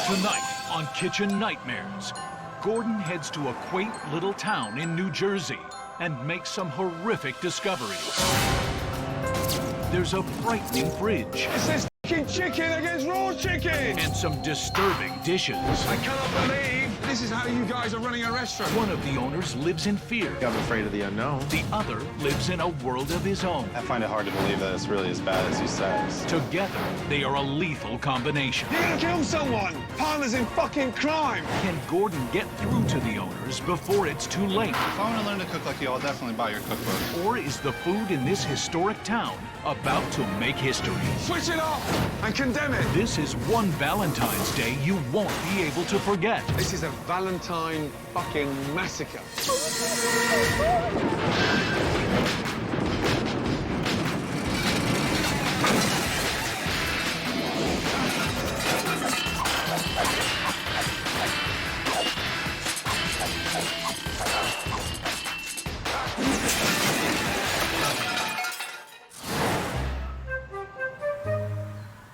Tonight on Kitchen Nightmares, Gordon heads to a quaint little town in New Jersey and makes some horrific discoveries. There's a frightening fridge. It says chicken against raw chicken! And some disturbing dishes. I cannot believe this is how you guys are running a restaurant. One of the owners lives in fear. I'm afraid of the unknown. The other lives in a world of his own. I find it hard to believe that it's really as bad as he says. Together, they are a lethal combination. You're gonna kill someone! Partners in fucking crime! Can Gordon get through to the owners before it's too late? If I want to learn to cook like you, I'll definitely buy your cookbook. Or is the food in this historic town about to make history? Switch it off and condemn it! This is one Valentine's Day you won't be able to forget. This is a Valentine fucking massacre.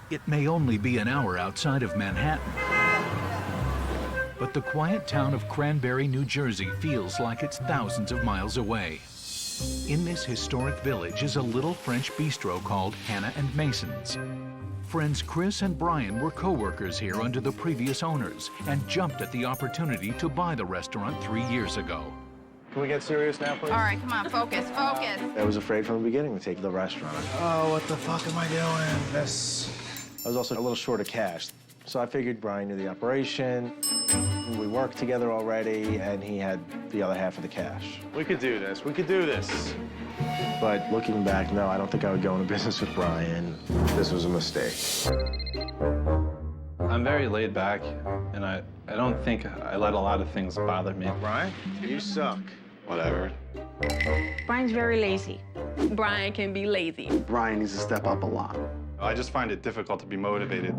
It may only be an hour outside of Manhattan, but the quiet town of Cranbury, New Jersey feels like it's thousands of miles away. In this historic village is a little French bistro called Hannah and Mason's. Friends Chris and Brian were co-workers here under the previous owners and jumped at the opportunity to buy the restaurant 3 years ago. Can we get serious now, please? All right, come on, focus, focus. I was afraid from the beginning to take the restaurant. Oh, what the fuck am I doing? I was also a little short of cash. So I figured Brian knew the operation. We worked together already, and he had the other half of the cash. We could do this. We could do this. But looking back, no, I don't think I would go into business with Brian. This was a mistake. I'm very laid back, and I don't think I let a lot of things bother me. Brian, you suck. Whatever. Brian's very lazy. Brian can be lazy. Brian needs to step up a lot. I just find it difficult to be motivated.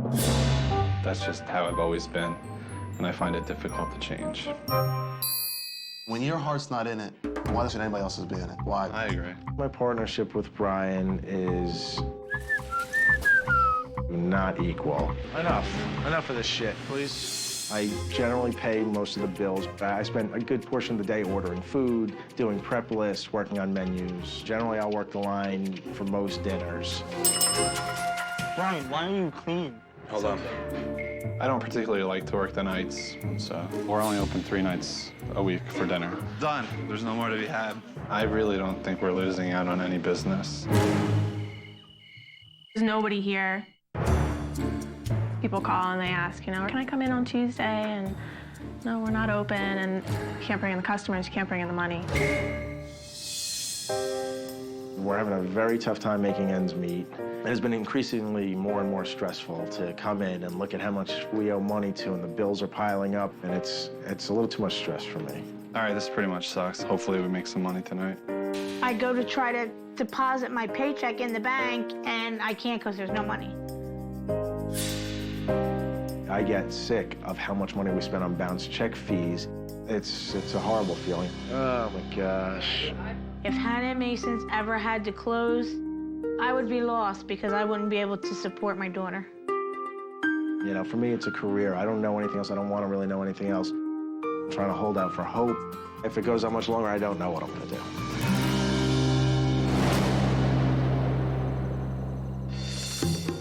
That's just how I've always been, and I find it difficult to change. When your heart's not in it, why should anybody else's be in it? Why? I agree. My partnership with Brian is not equal. Enough of this shit, please. I generally pay most of the bills. I spend a good portion of the day ordering food, doing prep lists, working on menus. Generally, I'll work the line for most dinners. Brian, why are you clean? Hold on. I don't particularly like to work the nights, so we're only open 3 nights a week for dinner. Done. There's no more to be had. I really don't think we're losing out on any business. There's nobody here. People call and they ask, you know, can I come in on Tuesday? And no, we're not open, and you can't bring in the customers, you can't bring in the money. We're having a very tough time making ends meet. It has been increasingly more and more stressful to come in and look at how much we owe money to, and the bills are piling up, and it's a little too much stress for me. All right, this pretty much sucks. Hopefully we make some money tonight. I go to try to deposit my paycheck in the bank, and I can't because there's no money. I get sick of how much money we spend on bounce check fees. It's a horrible feeling. Oh my gosh. If Hannah Mason's ever had to close, I would be lost because I wouldn't be able to support my daughter. You know, for me, it's a career. I don't know anything else. I don't want to really know anything else. I'm trying to hold out for hope. If it goes on much longer, I don't know what I'm going to do.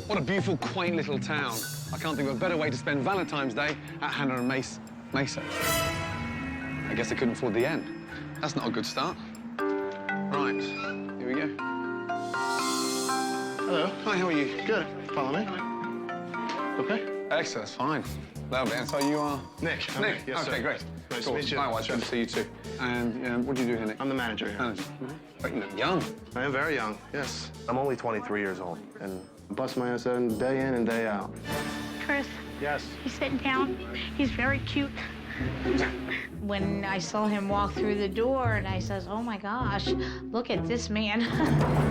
What a beautiful, quaint little town. I can't think of a better way to spend Valentine's Day at Hannah and Mesa. I guess I couldn't afford the inn. That's not a good start. Right, here we go. Hello. Hi, how are you? Good. Follow me. Okay. Excellent, fine. Lovely. And so you are? Nick. Nick. Yes, okay, sir. great. Nice Cool. to meet you. Likewise, good to see you too. And what do you do here, Nick? I'm the manager here. Manager. But you look young. I am very young, yes. I'm only 23 years old, and I bust my ass in day in and day out. Chris, Yes. he's sitting down. He's very cute. When I saw him walk through the door, and I says, oh my gosh, look at this man.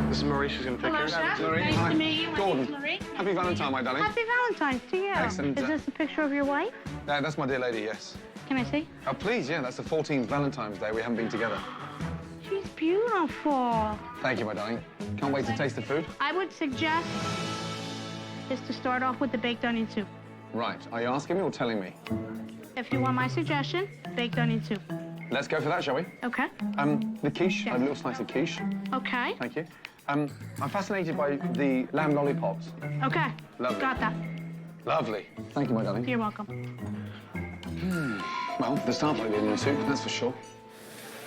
This is Marie. She's gonna take Hello, care of chef. it. Marie, Nice hi. to meet you. My Gordon. name's Marie. Happy Valentine, my darling. Happy Valentine's to you. Excellent. Is this a picture of your wife? That's my dear lady, yes. Can I see? Oh, please, yeah, that's the 14th Valentine's Day. We haven't been together. She's beautiful. Thank you, my darling. Can't wait to taste the food. I would suggest is to start off with the baked onion soup. Right. Are you asking me or telling me? If you want my suggestion, baked onion soup. Let's go for that, shall we? Okay. The quiche. Yes. A little slice of quiche. Okay. Thank you. I'm fascinated by the lamb lollipops. Okay. Lovely. Got that. Lovely. Thank you, my darling. You're welcome. Well, the start by the onion soup, that's for sure.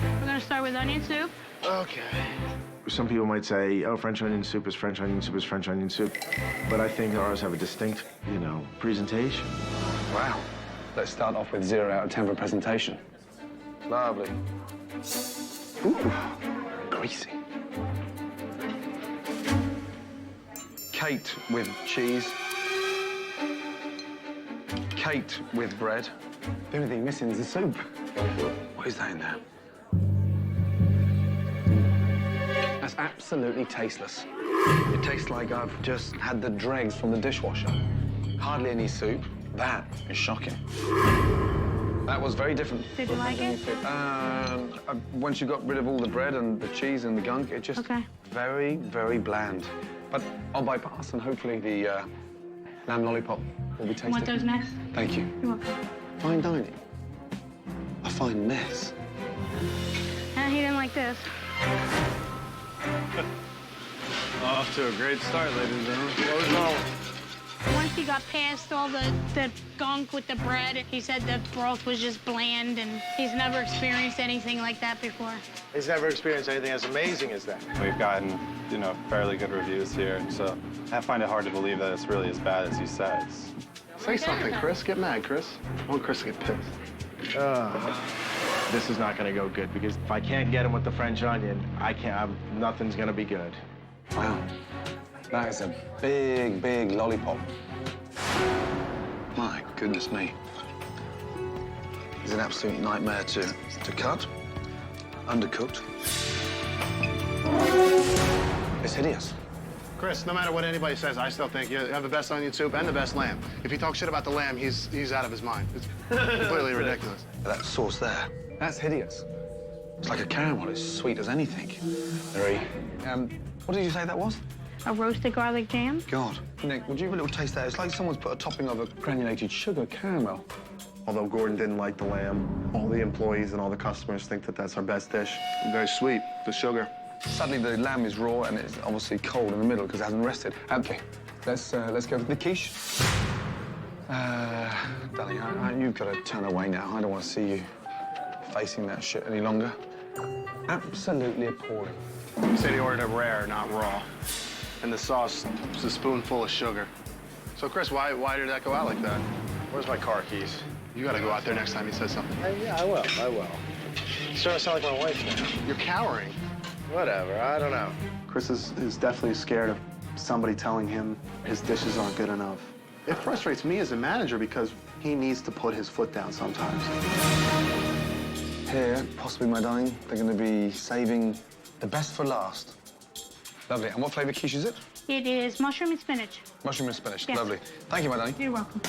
We're gonna start with onion soup. Okay. Some people might say, oh, French onion soup is French onion soup is French onion soup. But I think ours have a distinct, presentation. Wow. Let's start off with 0 out of 10 for presentation. Lovely. Ooh, greasy. Caked with cheese. Caked with bread. The only thing missing is the soup. What is that in there? That's absolutely tasteless. It tastes like I've just had the dregs from the dishwasher. Hardly any soup. That is shocking. That was very different. Did you like it? Once you got rid of all the bread and the cheese and the gunk, it just very, very bland. But I'll bypass, and hopefully the lamb lollipop will be tasty. Want those next? Thank you. You're welcome. Fine dining. A fine mess. He didn't like this. Off to a great start, ladies and gentlemen. What was wrong? Once he got past all the gunk with the bread, he said the broth was just bland, and he's never experienced anything like that before. He's never experienced anything as amazing as that. We've gotten, fairly good reviews here, so I find it hard to believe that it's really as bad as he says. Say something, Chris. Get mad, Chris. I want Chris to get pissed. This is not going to go good, because if I can't get him with the French onion, nothing's going to be good. Wow. That is a big, big lollipop. My goodness me. It's an absolute nightmare to cut. Undercooked. It's hideous. Chris, no matter what anybody says, I still think you have the best onion soup and the best lamb. If he talks shit about the lamb, he's out of his mind. It's completely ridiculous. That sauce there, that's hideous. It's like a caramel. It's sweet as anything. Very. What did you say that was? A roasted garlic jam? God. Nick, would you have a little taste there? It's like someone's put a topping of a granulated sugar caramel. Although Gordon didn't like the lamb, all the employees and all the customers think that that's our best dish. Very sweet, the sugar. Sadly, the lamb is raw and it's obviously cold in the middle because it hasn't rested. Okay, let's go for the quiche. Darling, you've got to turn away now. I don't want to see you facing that shit any longer. Absolutely appalling. You said he ordered it rare, not raw. And the sauce was a spoonful of sugar. So, Chris, why did that go out like that? Where's my car keys? You gotta go out there next time he says something. Yeah, I will. You're starting to sound like my wife now. You're cowering. Whatever, I don't know. Chris is definitely scared of somebody telling him his dishes aren't good enough. It frustrates me as a manager because he needs to put his foot down sometimes. Here, possibly, my darling, they're going to be saving the best for last. Lovely. And what flavour quiche is it? It is mushroom and spinach. Mushroom and spinach. Yes. Lovely. Thank you, my darling. You're welcome.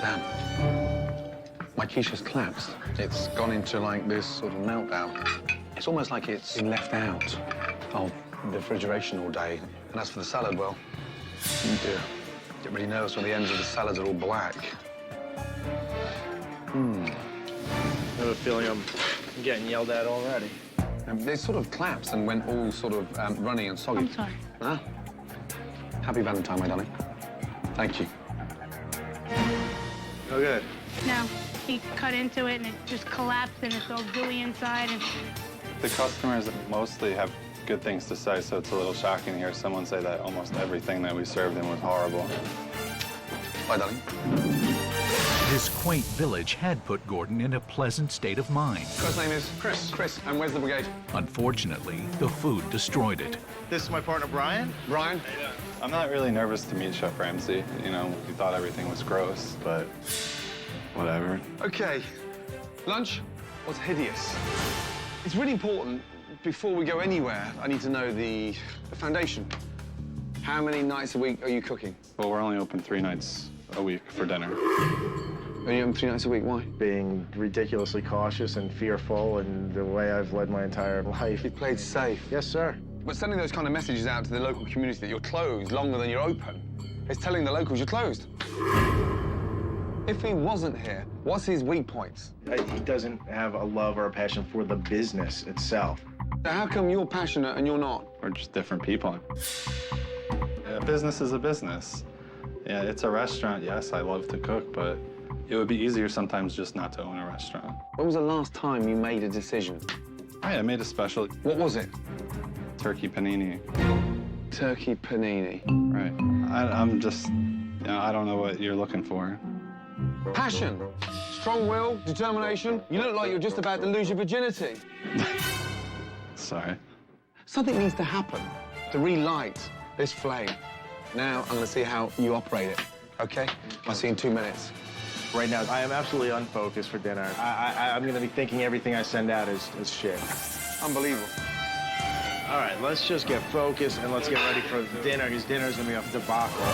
Damn. My quiche has collapsed. It's gone into, like, this sort of meltdown. It's almost like it's been left out of the refrigeration all day. And as for the salad, well, oh dear. Get really nervous when the ends of the salads are all black. I have a feeling I'm getting yelled at already. They sort of collapsed and went all sort of runny and soggy. I'm sorry. Ah. Happy Valentine, my darling. Thank you. Oh, good. No, he cut into it and it just collapsed and it's all gooey inside. And The customers mostly have good things to say, so it's a little shocking to hear someone say that almost everything that we served them was horrible. Bye, darling. This quaint village had put Gordon in a pleasant state of mind. First name is Chris. Chris, and where's the brigade? Unfortunately, the food destroyed it. This is my partner, Brian. Brian? I'm not really nervous to meet Chef Ramsay. We thought everything was gross, but whatever. Okay. Lunch was hideous. It's really important, before we go anywhere, I need to know the foundation. How many nights a week are you cooking? Well, we're only open 3 nights a week for dinner. Are you open 3 nights a week? Why? Being ridiculously cautious and fearful, and the way I've led my entire life. You played safe. Yes, sir. But sending those kind of messages out to the local community that you're closed longer than you're open, is telling the locals you're closed. If he wasn't here, what's his weak points? He doesn't have a love or a passion for the business itself. So how come you're passionate and you're not? We're just different people. Yeah, business is a business. Yeah, it's a restaurant. Yes, I love to cook, but it would be easier sometimes just not to own a restaurant. When was the last time you made a decision? I made a special What was it? turkey panini. Turkey panini. Right. I'm just, I don't know what you're looking for. Passion, strong will, determination. You look like you're just about to lose your virginity. Sorry. Something needs to happen to relight this flame. Now I'm gonna see how you operate it, okay? I'll see you in 2 minutes. Right now, I am absolutely unfocused for dinner. I'm going to be thinking everything I send out is shit. Unbelievable. All right, let's just get focused and let's get ready for dinner, because dinner's going to be a debacle.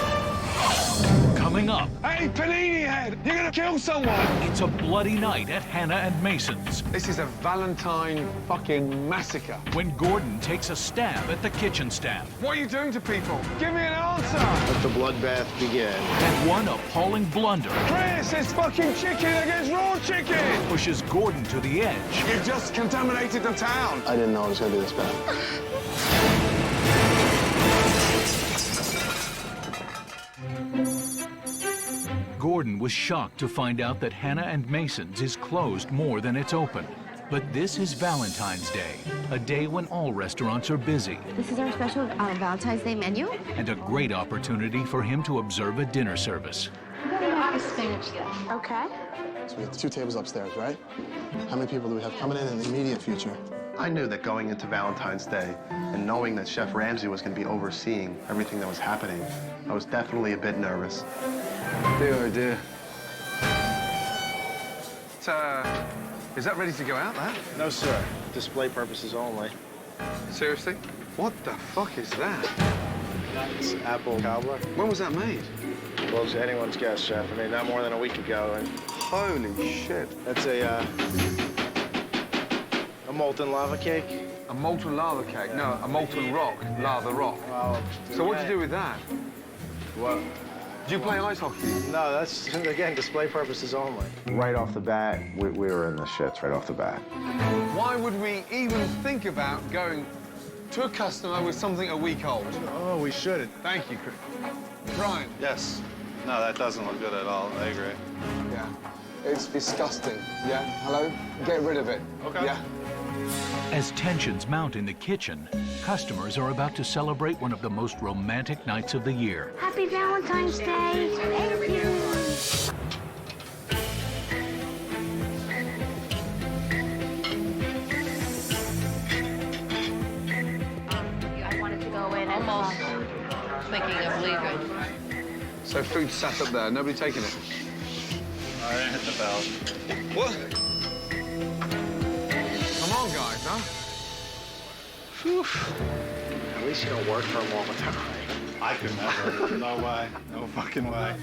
Coming up, Hey, panini head, you're gonna kill someone! it's a bloody night at Hannah and Mason's This is a Valentine fucking massacre. when Gordon takes a stab at the kitchen staff. What are you doing to people? Give me an answer! Let the bloodbath begin. And one appalling blunder Chris, it's fucking chicken against raw chicken! pushes Gordon to the edge. You've just contaminated the town! I didn't know it was gonna be this bad. Gordon was shocked to find out that Hannah and Mason's is closed more than it's open. But this is Valentine's Day, a day when all restaurants are busy, This is our special Valentine's Day menu. and a great opportunity for him to observe a dinner service. Okay. So we have 2 tables upstairs, right? How many people do we have coming in the immediate future? I knew that going into Valentine's Day and knowing that Chef Ramsay was going to be overseeing everything that was happening, I was definitely a bit nervous. Dear, oh dear. Is that ready to go out, that? No, sir. Display purposes only. Seriously? What the fuck is that? It's apple cobbler. When was that made? Well, it's anyone's guess, Chef. I mean, not more than a week ago. And Holy shit. that's a molten lava cake. A molten lava cake? No, a molten rock. Lava rock. Well, So what'd you do with that? What? Did you play ice hockey? No, that's, again, display purposes only. Right off the bat, we were in the shits right off the bat. Why would we even think about going to a customer with something a week old? Oh, we shouldn't. Thank you, Chris. Brian. Yes. No, that doesn't look good at all. I agree. Yeah. It's disgusting. Yeah? Hello? Get rid of it. Okay. Yeah? As tensions mount in the kitchen, customers are about to celebrate one of the most romantic nights of the year. Happy Valentine's Day. Thank you. I wanted to go in and Almost thinking of leaving. So food sat up there, nobody taking it? All right, hit the bell. What? Come on, guys, huh? At least you don't work for him all the time. I could never. No way. No fucking way.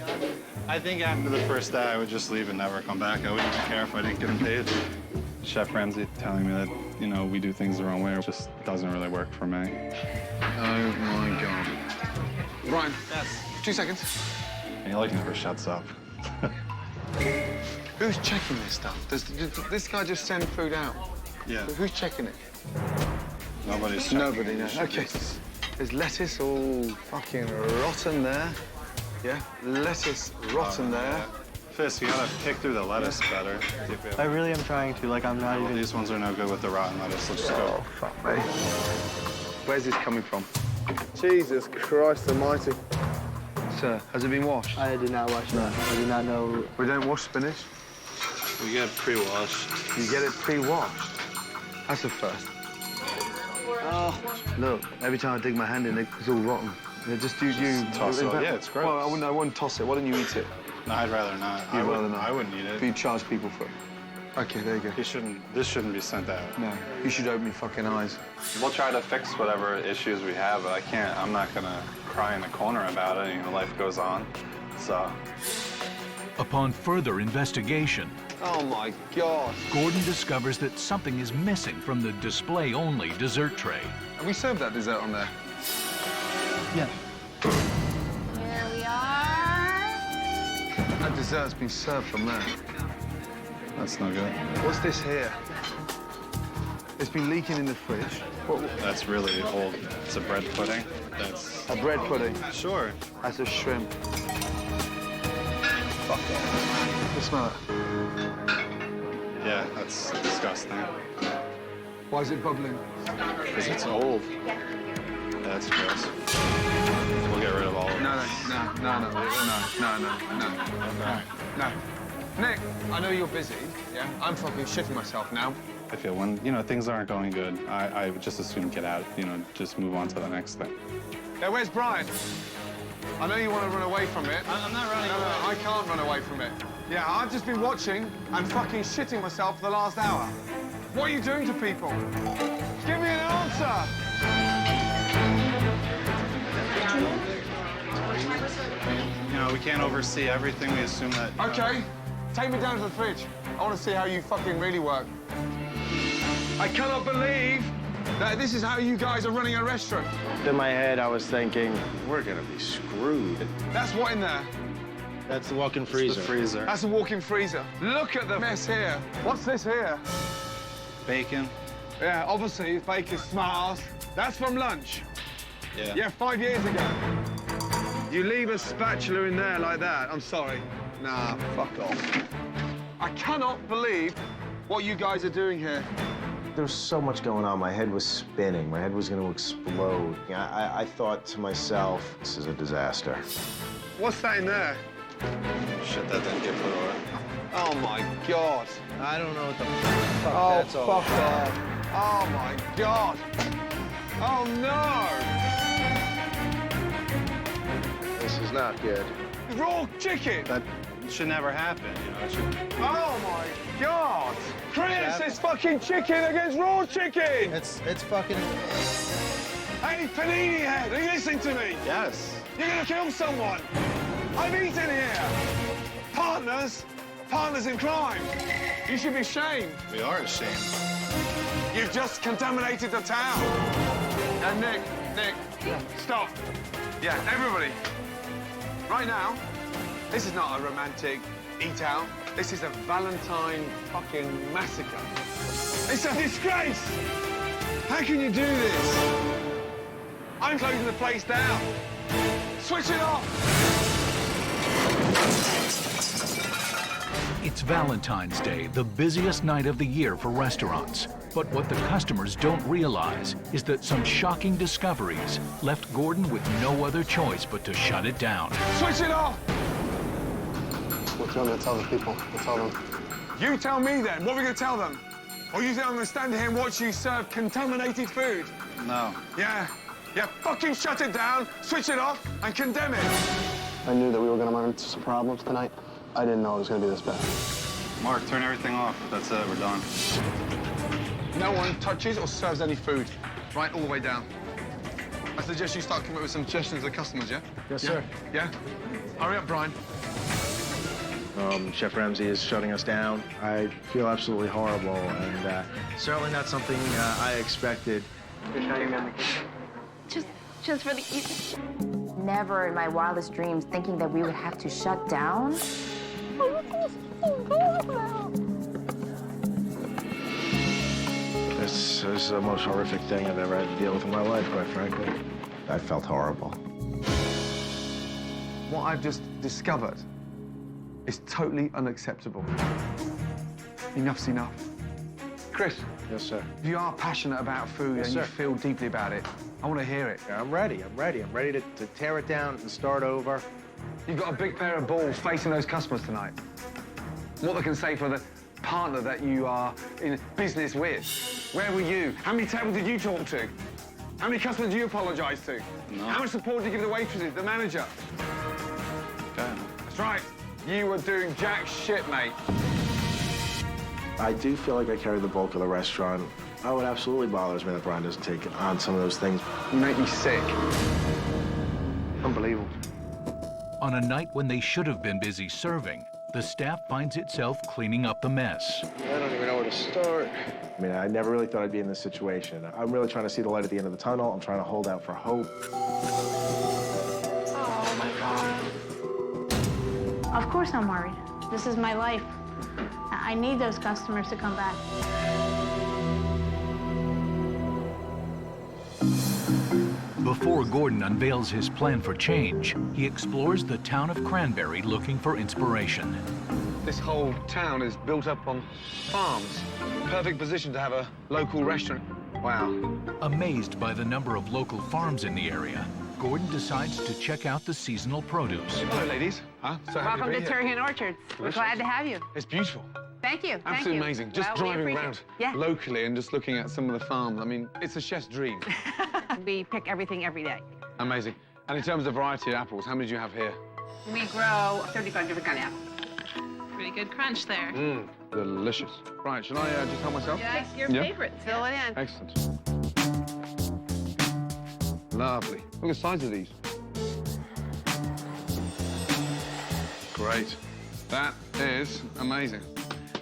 I think after the first day, I would just leave and never come back. I wouldn't even care if I didn't get paid. Chef Ramsay telling me that, we do things the wrong way just doesn't really work for me. Oh, my God. Brian. Yes. 2 seconds. And he never shuts up. Who's checking this stuff? Does this guy just send food out? Yeah. Who's checking it? Nobody's checking. Nobody, no. Okay. There's lettuce all fucking rotten there. Yeah? Lettuce rotten there. Fist, you gotta pick through the lettuce better. I really am trying to. Like, I'm not even. These ones are no good with the rotten lettuce. Let's just go. Fuck me. Where's this coming from? Jesus Christ almighty. Sir, has it been washed? I did not wash that. I did not know. We don't wash spinach. We get it pre-washed. You get it pre-washed. That's a first. Oh, look, every time I dig my hand in it, it's all rotten. Just you toss it. Yeah, it's gross. Well, I wouldn't toss it. Why don't you eat it? No, I'd rather not. You'd rather not? I wouldn't eat But it. you charge people for it. Okay, there you go. This shouldn't be sent out. No, you should open your fucking eyes. We'll try to fix whatever issues we have, but I'm not gonna cry in the corner about it. Life goes on. So. Upon further investigation, Oh my God. Gordon discovers that something is missing from the display-only dessert tray. Have we served that dessert on there? Yeah. Here we are. dessert's been served from there. That's no good. What's this here? It's been leaking in the fridge. That's really old. It's a bread pudding. That's... A bread pudding? Sure. That's a shrimp. Fuck off. You smell it? Yeah, that's disgusting. Why is it bubbling? Because it's old. That's gross. We'll get rid of all of it. No. Nick, I know you're busy, yeah? I'm fucking shitting myself now. I feel when, you know, things aren't going good, I would just as soon get out, you know, just move on to the next thing. Yeah, where's Brian? I know you want to run away from it. I'm not running away. No, I can't run away from it. Yeah, I've just been watching and fucking shitting myself for the last hour. What are you doing to people? Give me an answer! You know, we can't oversee everything. We assume that... Okay, take me down to the fridge. I want to see how you fucking really work. I cannot believe that this is how you guys are running a restaurant. In my head, I was thinking, we're gonna be screwed. That's what in there? That's the walk-in freezer. The freezer. That's a walk-in freezer. Look at the mess here. What's this here? Bacon. Yeah, obviously, it's bacon, smart ass. That's from lunch. Yeah. Yeah, 5 years ago. You leave a spatula in there like that, I'm sorry. Nah, fuck off. I cannot believe what you guys are doing here. There was so much going on. My head was spinning. My head was going to explode. I thought to myself, this is a disaster. What's that in there? Shit, that didn't get put away. Oh, my God. I don't know what the fuck that's all fuck off. Oh, my God. Oh, no. This is not good. Raw chicken. That should never happen, you know. It should... Oh, my God. Chris, it's fucking chicken against raw chicken. It's fucking... Hey, Panini Head, are you listening to me? Yes. You're gonna kill someone. I've eaten here. Partners in crime. You should be ashamed. We are ashamed. You've just contaminated the town. And Nick, stop. Yeah, everybody. Right now, this is not a romantic eat out. This is a Valentine fucking massacre. It's a disgrace. How can you do this? I'm closing the place down. Switch it off. It's Valentine's Day, the busiest night of the year for restaurants. But what the customers don't realize is that some shocking discoveries left Gordon with no other choice but to shut it down. Switch it off. What do you want me to tell the people? I'll tell them. You tell me then. What are we going to tell them? Or you think I'm going to stand here and watch you serve contaminated food? No. Yeah, fucking shut it down, switch it off, and condemn it. I knew that we were going to run into some problems tonight. I didn't know it was going to be this bad. Mark, turn everything off. That's it. We're done. No one touches or serves any food. Right, all the way down. I suggest you start coming up with some suggestions to the customers, yeah? Yes, sir. Yeah? Hurry up, Brian. Chef Ramsay is shutting us down. I feel absolutely horrible, and certainly not something I expected. Just for the evening. Never in my wildest dreams thinking that we would have to shut down. This is the most horrific thing I've ever had to deal with in my life, quite frankly. I felt horrible. What I've just discovered is totally unacceptable. Enough's enough. Chris. Yes, sir. If you are passionate about food Yes, and sir. you feel deeply about it, I want to hear it. Yeah, I'm ready. I'm ready to tear it down and start over. You've got a big pair of balls facing those customers tonight. What they can say for the partner that you are in business with. Where were you? How many tables did you talk to? How many customers did you apologise to? No. How much support did you give the waitresses, the manager? Okay. That's right. You were doing jack shit, mate. I do feel like I carry the bulk of the restaurant. Oh, it absolutely bothers me that Brian doesn't take on some of those things. You make me sick. Unbelievable. On a night when they should have been busy serving, the staff finds itself cleaning up the mess. I don't even know where to start. I mean, I never really thought I'd be in this situation. I'm really trying to see the light at the end of the tunnel. I'm trying to hold out for hope. Oh, my God. Of course I'm worried. This is my life. I need those customers to come back. Before Gordon unveils his plan for change, he explores the town of Cranbury looking for inspiration. This whole town is built up on farms. Perfect position to have a local restaurant. Wow. Amazed by the number of local farms in the area, Gordon decides to check out the seasonal produce. Hello, ladies. Huh? So happy Welcome be to here. Turkey Orchards. We're glad to have you. It's beautiful. Thank you. Absolutely amazing. Just Well, we driving appreciate around it. Yeah. locally and just looking at some of the farms. I mean, it's a chef's dream. We pick everything every day. Amazing. And in terms of variety of apples, how many do you have here? We grow 35 different kind of apples. Pretty good crunch there. Mmm, delicious. Right, shall I just help myself? Yes, your Yeah. favorite. Fill it in. Excellent. Lovely. Look at the size of these. Great. That is amazing.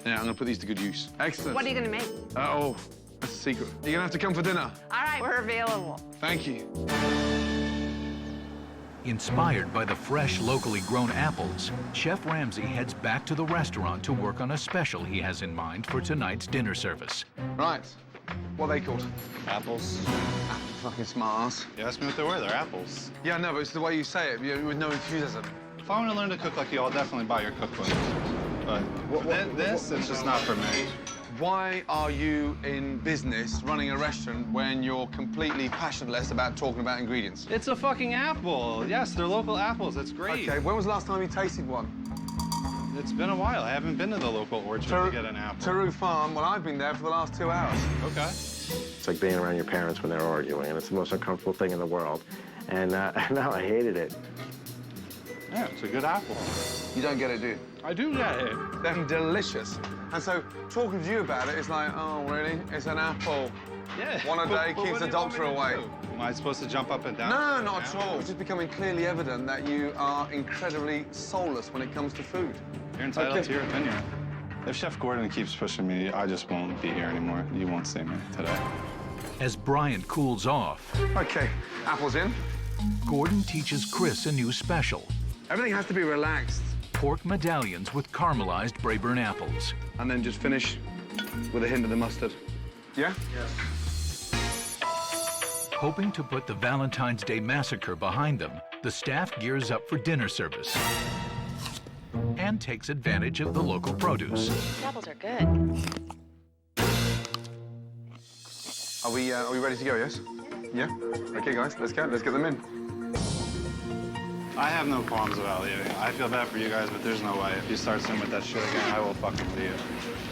Yeah, I'm gonna put these to good use. Excellent. What are you going to make? Oh, that's a secret. You're gonna have to come for dinner. All right, we're available. Thank you. Inspired by the fresh, locally grown apples, Chef Ramsay heads back to the restaurant to work on a special he has in mind for tonight's dinner service. Right. What are they called? Apples. Fucking smart ass. You asked me what they were. They're apples. Yeah, no, but it's the way you say it, with no enthusiasm. If I want to learn to cook like you, I'll definitely buy your cookbook. But this, it's just not for me. Why are you in business running a restaurant when you're completely passionless about talking about ingredients? It's a fucking apple. Yes, they're local apples. That's great. Okay, when was the last time you tasted one? It's been a while. I haven't been to the local orchard to get an apple. Taru Farm, well, I've been there for the last 2 hours. Okay. It's like being around your parents when they're arguing, and it's the most uncomfortable thing in the world. And now I hated it. Yeah, it's a good apple. You don't get it, do you? I do get it. They're delicious. And so, talking to you about it, it's like, oh, really? It's an apple. Yeah. One a day But keeps what the do you want doctor me to away. do? Am I supposed to jump up and down? No, not at all. It's just becoming clearly evident that you are incredibly soulless when it comes to food. You're entitled to your opinion. If Chef Gordon keeps pushing me, I just won't be here anymore. You won't see me today. As Brian cools off, Okay, apples in. Gordon teaches Chris a new special: Everything has to be relaxed. pork medallions with caramelized Braeburn apples. And then just finish with a hint of the mustard. Yeah? Yes. Hoping to put the Valentine's Day massacre behind them, the staff gears up for dinner service and takes advantage of the local produce. These apples are good. Are we ready to go, yes? Yeah? Okay, guys, let's go. Let's get them in. I have no qualms about leaving. I feel bad for you guys, but there's no way. If you start sitting with that shit again, I will fucking leave.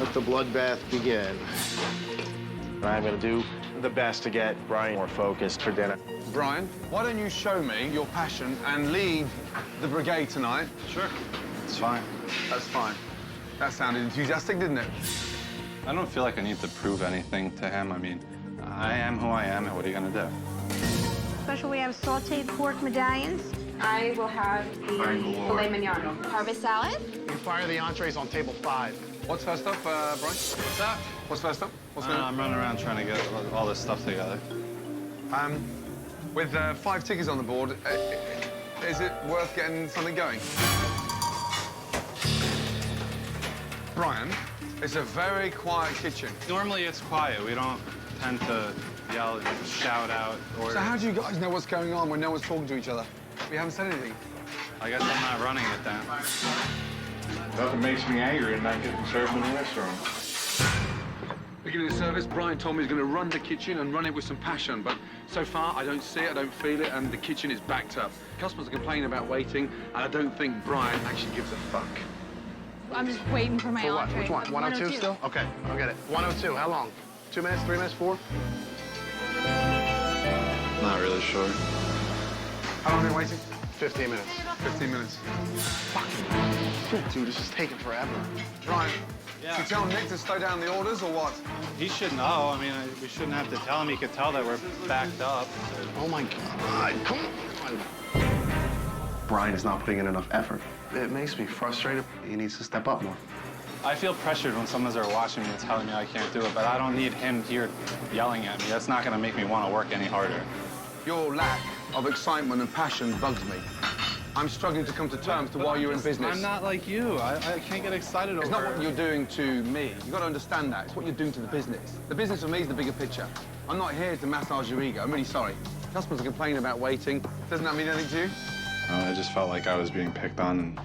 Let the bloodbath begin. I'm gonna do the best to get Brian more focused for dinner. Brian, why don't you show me your passion and lead the brigade tonight? Sure. It's fine. That's fine. That sounded enthusiastic, didn't it? I don't feel like I need to prove anything to him. I mean, I am who I am, and what are you gonna do? Special, we have sauteed pork medallions. I will have the filet mignon. Harvest salad? You fire the entrees on table 5. What's first up, Brian? What's up? What's first up? What's I'm running around trying to get all this stuff together. With 5 tickets on the board, is it worth getting something going? Brian, it's a very quiet kitchen. Normally it's quiet. We don't tend to yell and shout out or... So how do you guys know what's going on when no one's talking to each other? We haven't said anything. I guess I'm not running it then. Nothing makes me angry than not getting served in the restaurant. Beginning of service, Brian told me he's going to run the kitchen and run it with some passion, but so far I don't see it, I don't feel it, and the kitchen is backed up. Customers are complaining about waiting, and I don't think Brian actually gives a fuck. I'm just waiting for my For what? entree. Which one? 102 still? Okay, I'll get it. 102, how long? 2 minutes, 3 minutes, 4? Not really sure. How long have you been waiting? 15 minutes. 15 minutes. Fucking dude, this is taking forever. Brian, Yeah. should we tell Nick to slow down the orders or what? He should know. I mean, we shouldn't have to tell him. He could tell that we're backed up. Oh my God, come on. Brian is not putting in enough effort. It makes me frustrated. He needs to step up more. I feel pressured when someone's there watching me and telling me I can't do it, but I don't need him here yelling at me. That's not going to make me want to work any harder. Your lack of excitement and passion bugs me. I'm struggling to come to terms to why you're in business. I'm not like you. I can't get excited over it. It's not what you're doing to me. You've got to understand that. It's what you're doing to the business. The business for me is the bigger picture. I'm not here to massage your ego. I'm really sorry. Customers are complaining about waiting. Doesn't that mean anything to you? I just felt like I was being picked on and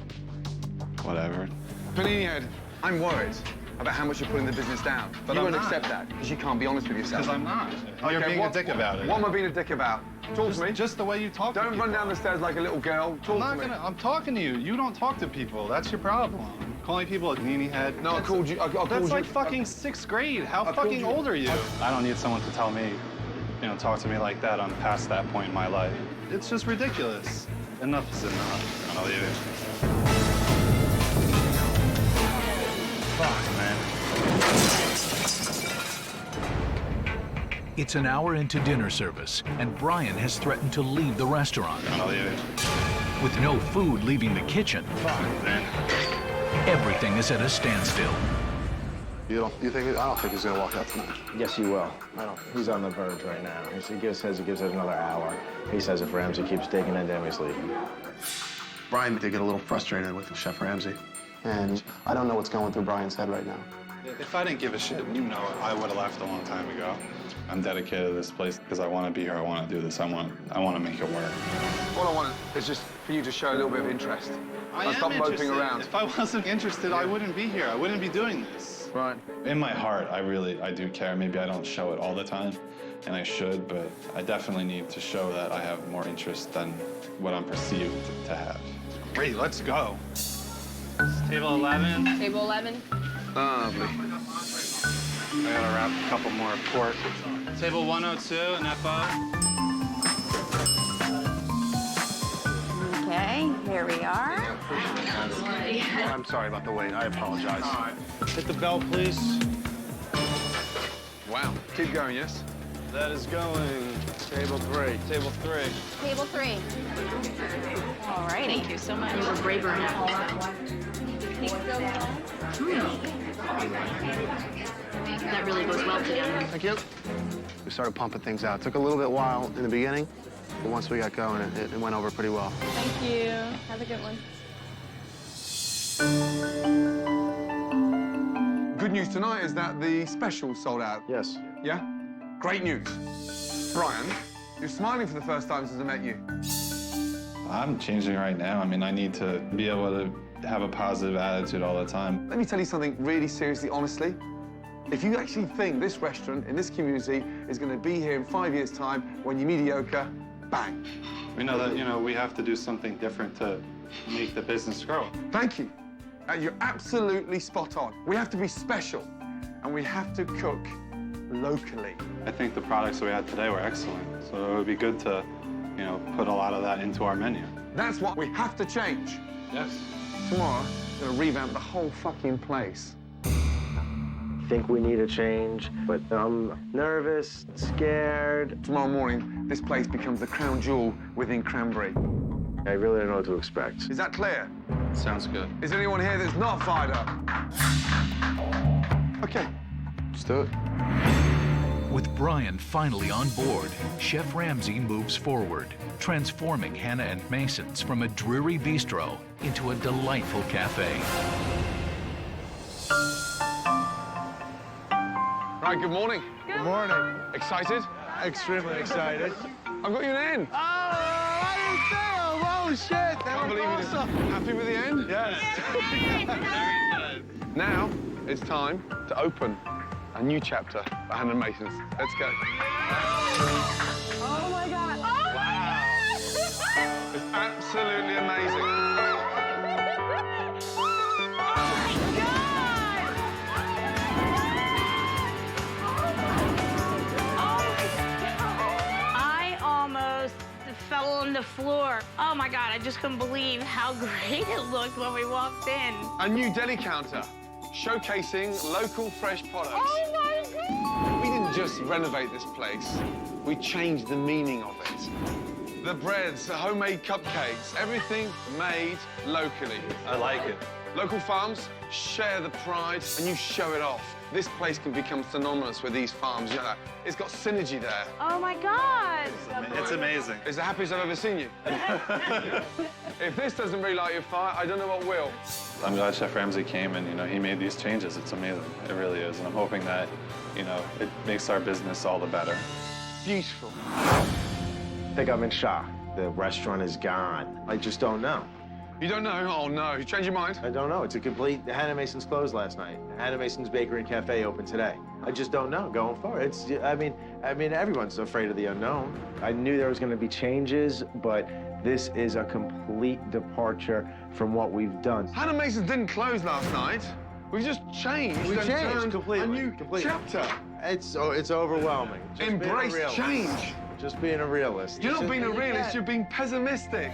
whatever. Panini Head, I'm worried about how much you're putting the business down. But you won't accept that because you can't be honest with yourself. Because I'm not. You're being a dick about it. What am I being a dick about? Talk to me. Just the way you talk to people. Don't run down the stairs like a little girl. Talk to me. I'm talking to you. You don't talk to people. That's your problem. Calling people a Panini Head. No, I called you. That's like fucking 6th grade. How fucking old are you? I don't need someone to tell me, talk to me like that. I'm past that point in my life. It's just ridiculous. Enough is enough. I'll leave it. Fuck, man. It's an hour into dinner service, and Brian has threatened to leave the restaurant. I'll leave it. With no food leaving the kitchen, everything is at a standstill. I don't think he's gonna walk out tonight. Yes, he will. He's on the verge right now. He says he gives it another hour. He says if Ramsay keeps digging into him, he's leaving. Brian did get a little frustrated with Chef Ramsay. And I don't know what's going through Brian's head right now. If I didn't give a shit, I would have left a long time ago. I'm dedicated to this place because I want to be here. I want to do this. I want to make it work. All I want is just for you to show a little bit of interest. Stop moping around. If I wasn't interested, I wouldn't be here. I wouldn't be doing this. Right. In my heart, I do care. Maybe I don't show it all the time, and I should, but I definitely need to show that I have more interest than what I'm perceived to have. Great, let's go. Table 11. Table 11. Lovely. I gotta wrap a couple more pork. Table 102, an FO. Okay, here we are. I'm sorry about the wait. I apologize. Hit the bell, please. Wow. Keep going, yes? That is going. Table 3. Table 3. Table 3. All righty. Thank you so much. You were braver than that. That really goes well together. Thank you. We started pumping things out. It took a little bit while in the beginning, but once we got going, it went over pretty well. Thank you. Have a good one. Good news tonight is that the special sold out. Yes. Yeah? Great news. Brian, you're smiling for the first time since I met you. I'm changing right now. I mean, I need to be able to have a positive attitude all the time. Let me tell you something really seriously, honestly. If you actually think this restaurant in this community is going to be here in 5 years' time when you're mediocre, bang. We know that, we have to do something different to make the business grow. Thank you. You're absolutely spot on. We have to be special, and we have to cook locally. I think the products that we had today were excellent, so it would be good to, put a lot of that into our menu. That's what we have to change. Yes. Tomorrow, we're going to revamp the whole fucking place. I think we need a change, but I'm nervous, scared. Tomorrow morning, this place becomes the crown jewel within Cranbury. I really don't know what to expect. Is that clear? Sounds good. Is there anyone here that's not fired up? Okay, let's do it. With Brian finally on board, Chef Ramsay moves forward, transforming Hannah and Mason's from a dreary bistro into a delightful cafe. Right, good morning. Good morning. Excited? Extremely excited. I've got you an end. Oh, oh shit, that Can't was believe awesome. it. Happy with the end? Yes. Now it's time to open a new chapter for Hannah and Mason's. Let's go. Oh my God. Oh Wow. It's absolutely amazing. Fell on the floor. Oh my God, I just couldn't believe how great it looked when we walked in. A new deli counter showcasing local fresh products. Oh my God! We didn't just renovate this place, we changed the meaning of it. The breads, the homemade cupcakes, everything made locally. I like it. Local farms share the pride and you show it off. This place can become synonymous with these farms. It's got synergy there. Oh my God! It's amazing. It's the happiest I've ever seen you. If this doesn't relight your fire, I don't know what will. I'm glad Chef Ramsay came and, you know, he made these changes. It's amazing. It really is. And I'm hoping that, you know, it makes our business all the better. Beautiful. I think I'm in shock. The restaurant is gone. I just don't know. You don't know? Oh, no. You changed your mind? I don't know. It's a complete... Hannah Mason's closed last night. Hannah Mason's Bakery and Cafe opened today. I just don't know going forward. It's... I mean, everyone's afraid of the unknown. I knew there was going to be changes, but this is a complete departure from what we've done. Hannah Mason's didn't close last night. We've just changed. We changed completely. A new chapter. It's overwhelming. Just Embrace change. Just being a realist. You're not being a realist, you're being pessimistic.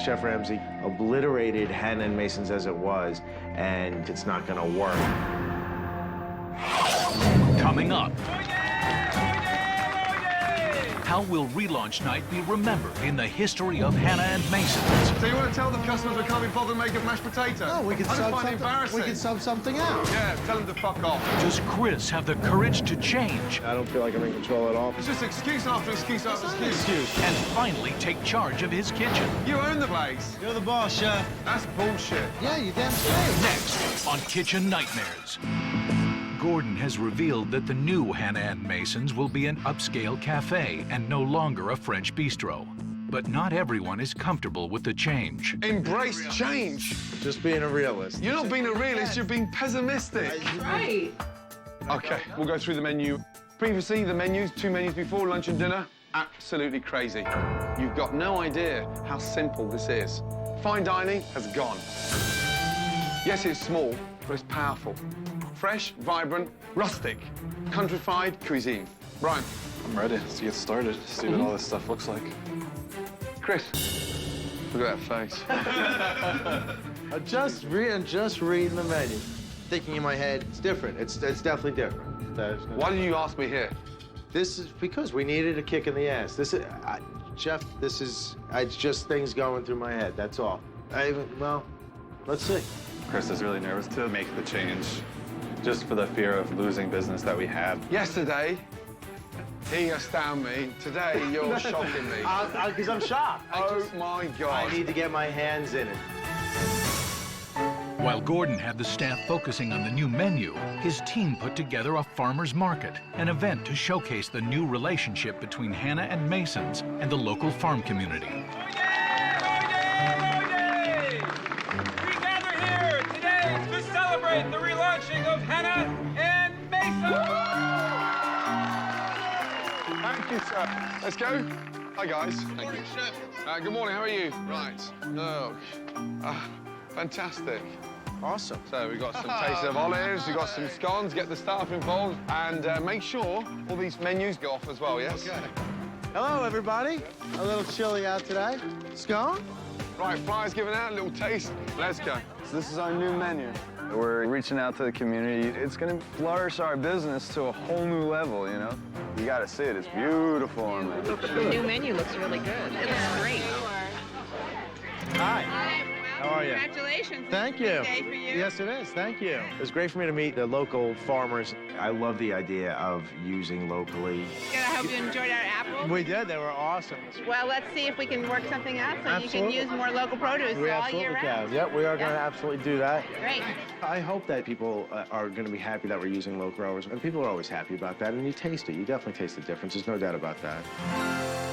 Chef Ramsay obliterated Hannah and Mason's as it was, and it's not gonna work. Coming up, how will relaunch night be remembered in the history of Hannah and Mason's? So you want to tell the customers we can't be bothered making mashed potato? No, we can I sub find it something. embarrassing. We can sub something out. Yeah, tell them to fuck off. Does Chris have the courage to change I don't feel like I'm in control at all. It's just excuse after excuse after excuse. and finally take charge of his kitchen? You own the place. You're the boss, Chef. That's bullshit. Yeah, you damn straight. Next on Kitchen Nightmares. Gordon has revealed that the new Hannah and Mason's will be an upscale cafe and no longer a French bistro. But not everyone is comfortable with the change. Embrace change. Just being a realist. You're not being a realist, you're being pessimistic. Right. Okay, we'll go through the menu. Previously, the menus, 2 menus before, lunch and dinner, absolutely crazy. You've got no idea how simple this is. Fine dining has gone. Yes, it's small, but it's powerful. Fresh, vibrant, rustic, countrified cuisine. Brian. I'm ready to get started, see what all this stuff looks like. Chris, look at that face. I'm just reading the menu. Thinking in my head, it's different. It's definitely different. Why did you ask me here? This is because we needed a kick in the ass. This is, Chef, it's just things going through my head, that's all. Well, let's see. Chris is really nervous to make the change, just for the fear of losing business that we had. Yesterday, he astounded me. Today, you're shocking me. Because I'm shocked. Oh, my God. I need to get my hands in it. While Gordon had the staff focusing on the new menu, his team put together a farmer's market, an event to showcase the new relationship between Hannah and Mason's and the local farm community. We gather here today to celebrate the relaunching of Hannah and Mason. Thank you, sir. Let's go. Hi, guys. Thank you. Good morning. How are you? Right. Oh, fantastic. Awesome. So we've got some taste of olives, we've got some scones, get the staff involved, and make sure all these menus go off as well, yes? Okay. Hello, everybody. A little chilly out today. Scone? Right, flyers given out, a little taste. Let's go. So this is our new menu. We're reaching out to the community. It's going to flourish our business to a whole new level, you know? You got to see it. It's beautiful on there. The new menu looks really good. It looks great. Hi. How are you? Congratulations. Thank you. It's a big day for you. Yes, it is. Thank you. It was great for me to meet the local farmers. I love the idea of using locally. Good. I hope you enjoyed our apples. We did. They were awesome. Well, let's see if we can work something out so you can use more local produce We all absolutely year can. round. Yep, we are going to absolutely do that. Great. I hope that people are going to be happy that we're using local growers, and people are always happy about that, and you taste it. You definitely taste the difference. There's no doubt about that.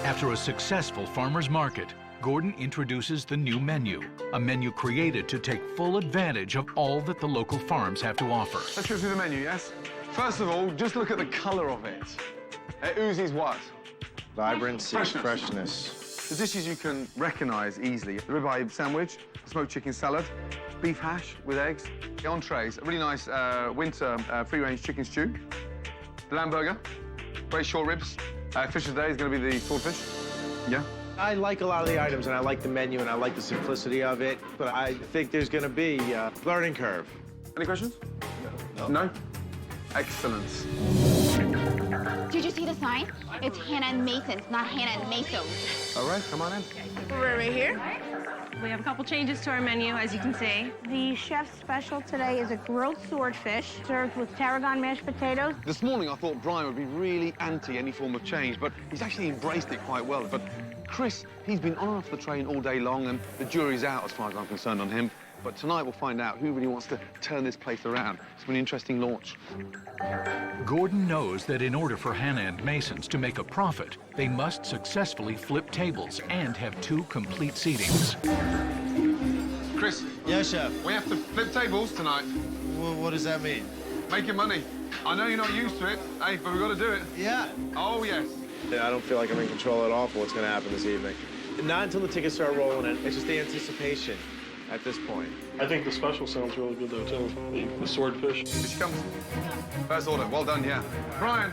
After a successful farmer's market, Gordon introduces the new menu, a menu created to take full advantage of all that the local farms have to offer. Let's go through the menu, yes? First of all, just look at the color of it. It oozes what? Vibrancy, Freshness. The dishes you can recognize easily. The ribeye sandwich, smoked chicken salad, beef hash with eggs. The entrees, a really nice winter free-range chicken stew. The lamb burger, very short ribs. Fish of the day is going to be the swordfish. Yeah. I like a lot of the items, and I like the menu, and I like the simplicity of it, but I think there's going to be a learning curve. Any questions? No? Excellent. Did you see the sign? It's Hannah and Mason's, not Hannah and Mason's. All right, come on in. We're right here. We have a couple changes to our menu, as you can see. The chef's special today is a grilled swordfish served with tarragon mashed potatoes. This morning, I thought Brian would be really anti any form of change, but he's actually embraced it quite well. But Chris, he's been on and off the train all day long, and the jury's out as far as I'm concerned on him. But tonight we'll find out who really wants to turn this place around. It's been an interesting launch. Gordon knows that in order for Hannah and Mason's to make a profit, they must successfully flip tables and have 2 complete seatings. Chris. Yes, chef. We have to flip tables tonight. What does that mean? Making money. I know you're not used to it, hey, but we've got to do it. Yeah. Oh, yes. Yeah, I don't feel like I'm in control at all for what's going to happen this evening. Not until the tickets start rolling in. It's just the anticipation at this point. I think the special sounds really good, though, too. The swordfish. Here she comes. First order. Well done, yeah. Brian,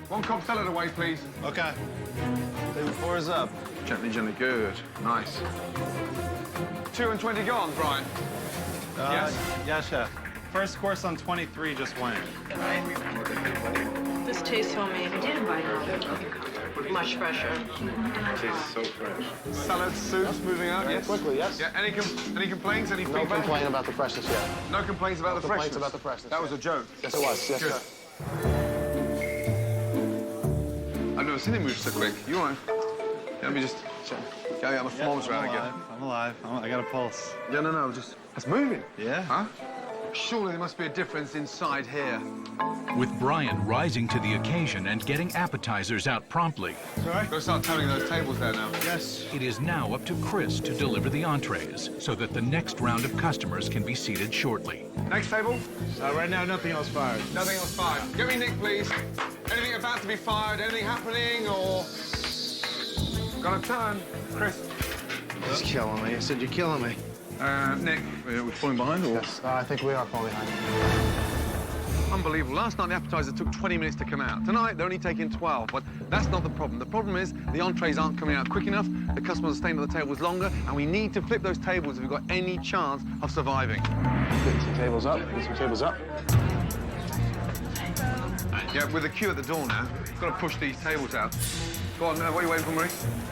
1 cob salad away, please. Okay. Table 4 is up. Gently, gently. Good. Nice. 2 and 20 gone, Brian. Yes? Yeah, chef. First course on 23 just went. This tastes homemade. I did invite her. Much fresher. It tastes so fresh. Salads, soups, moving out, yes? Quickly, yes. Yeah, any complaints, any No feedback? complaint about the freshness yet. No complaints about the Complaints freshness? about the freshness. That was a joke. Yes, it was. Yes, Good. sir. I've never seen him move so quick. You all right? Let me just get my forms around again. I'm alive. I got a pulse. Yeah, no, just... That's moving. Yeah? Huh? Surely there must be a difference inside here. With Brian rising to the occasion and getting appetizers out promptly, Sorry? Go start turning those tables there now. Yes. it is now up to Chris to deliver the entrees so that the next round of customers can be seated shortly. Next table. Right now, nothing else fired. Nothing else fired. Get me Nick, please. Anything about to be fired? Anything happening or... Gonna turn. Chris. He's killing me. I said, you're killing me. Nick, we're falling behind or? Yes, I think we are falling behind. Unbelievable. Last night the appetizer took 20 minutes to come out. Tonight they're only taking 12, but that's not the problem. The problem is the entrees aren't coming out quick enough, the customers are staying at the tables longer, and we need to flip those tables if we've got any chance of surviving. Get some tables up. Get some tables up. Yeah, with the queue at the door now, we've got to push these tables out. Go on, what are you waiting for, Marie?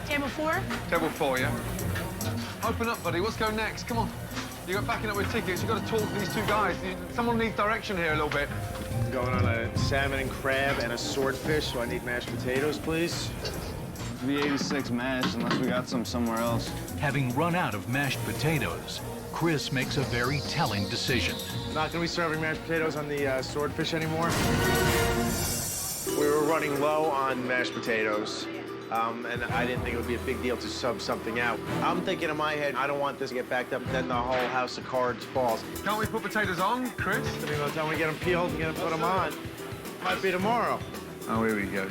Table 4? Table 4, yeah? Open up, buddy. What's going next? Come on. You got backing up with tickets. You've got to talk to these 2 guys. Someone needs direction here a little bit. Going on a salmon and crab and a swordfish, so I need mashed potatoes, please. The 86 mash, unless we got some somewhere else. Having run out of mashed potatoes, Chris makes a very telling decision. Not gonna be serving mashed potatoes on the swordfish anymore. We were running low on mashed potatoes, and I didn't think it would be a big deal to sub something out. I'm thinking in my head, I don't want this to get backed up, then the whole house of cards falls. Can't we put potatoes on, Chris? I mean, by the time we get them peeled and get them put them on, might be tomorrow. Oh, here we go.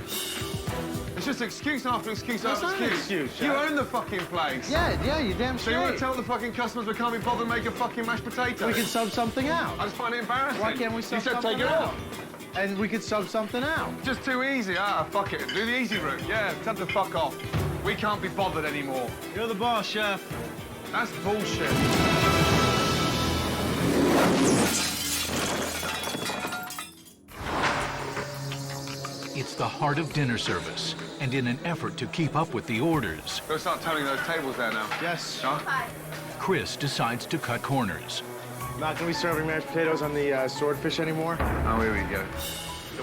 It's just excuse after excuse after That's not an excuse. excuse, You Jack. own the fucking place. Yeah, you damn So straight. you want to tell the fucking customers we can't be bothered making fucking mashed potatoes? We can sub something out. I just find it embarrassing. Why can't we sub You said something take it out? out. And we could sub something out. Just too easy. Ah, fuck it. Do the easy route. Yeah, tell them to fuck off. We can't be bothered anymore. You're the boss, chef. That's bullshit. It's the heart of dinner service, and in an effort to keep up with the orders, Go start turning those tables there now. Yes. Huh? Chris decides to cut corners. Not gonna be serving mashed potatoes on the swordfish anymore. Oh, here we go.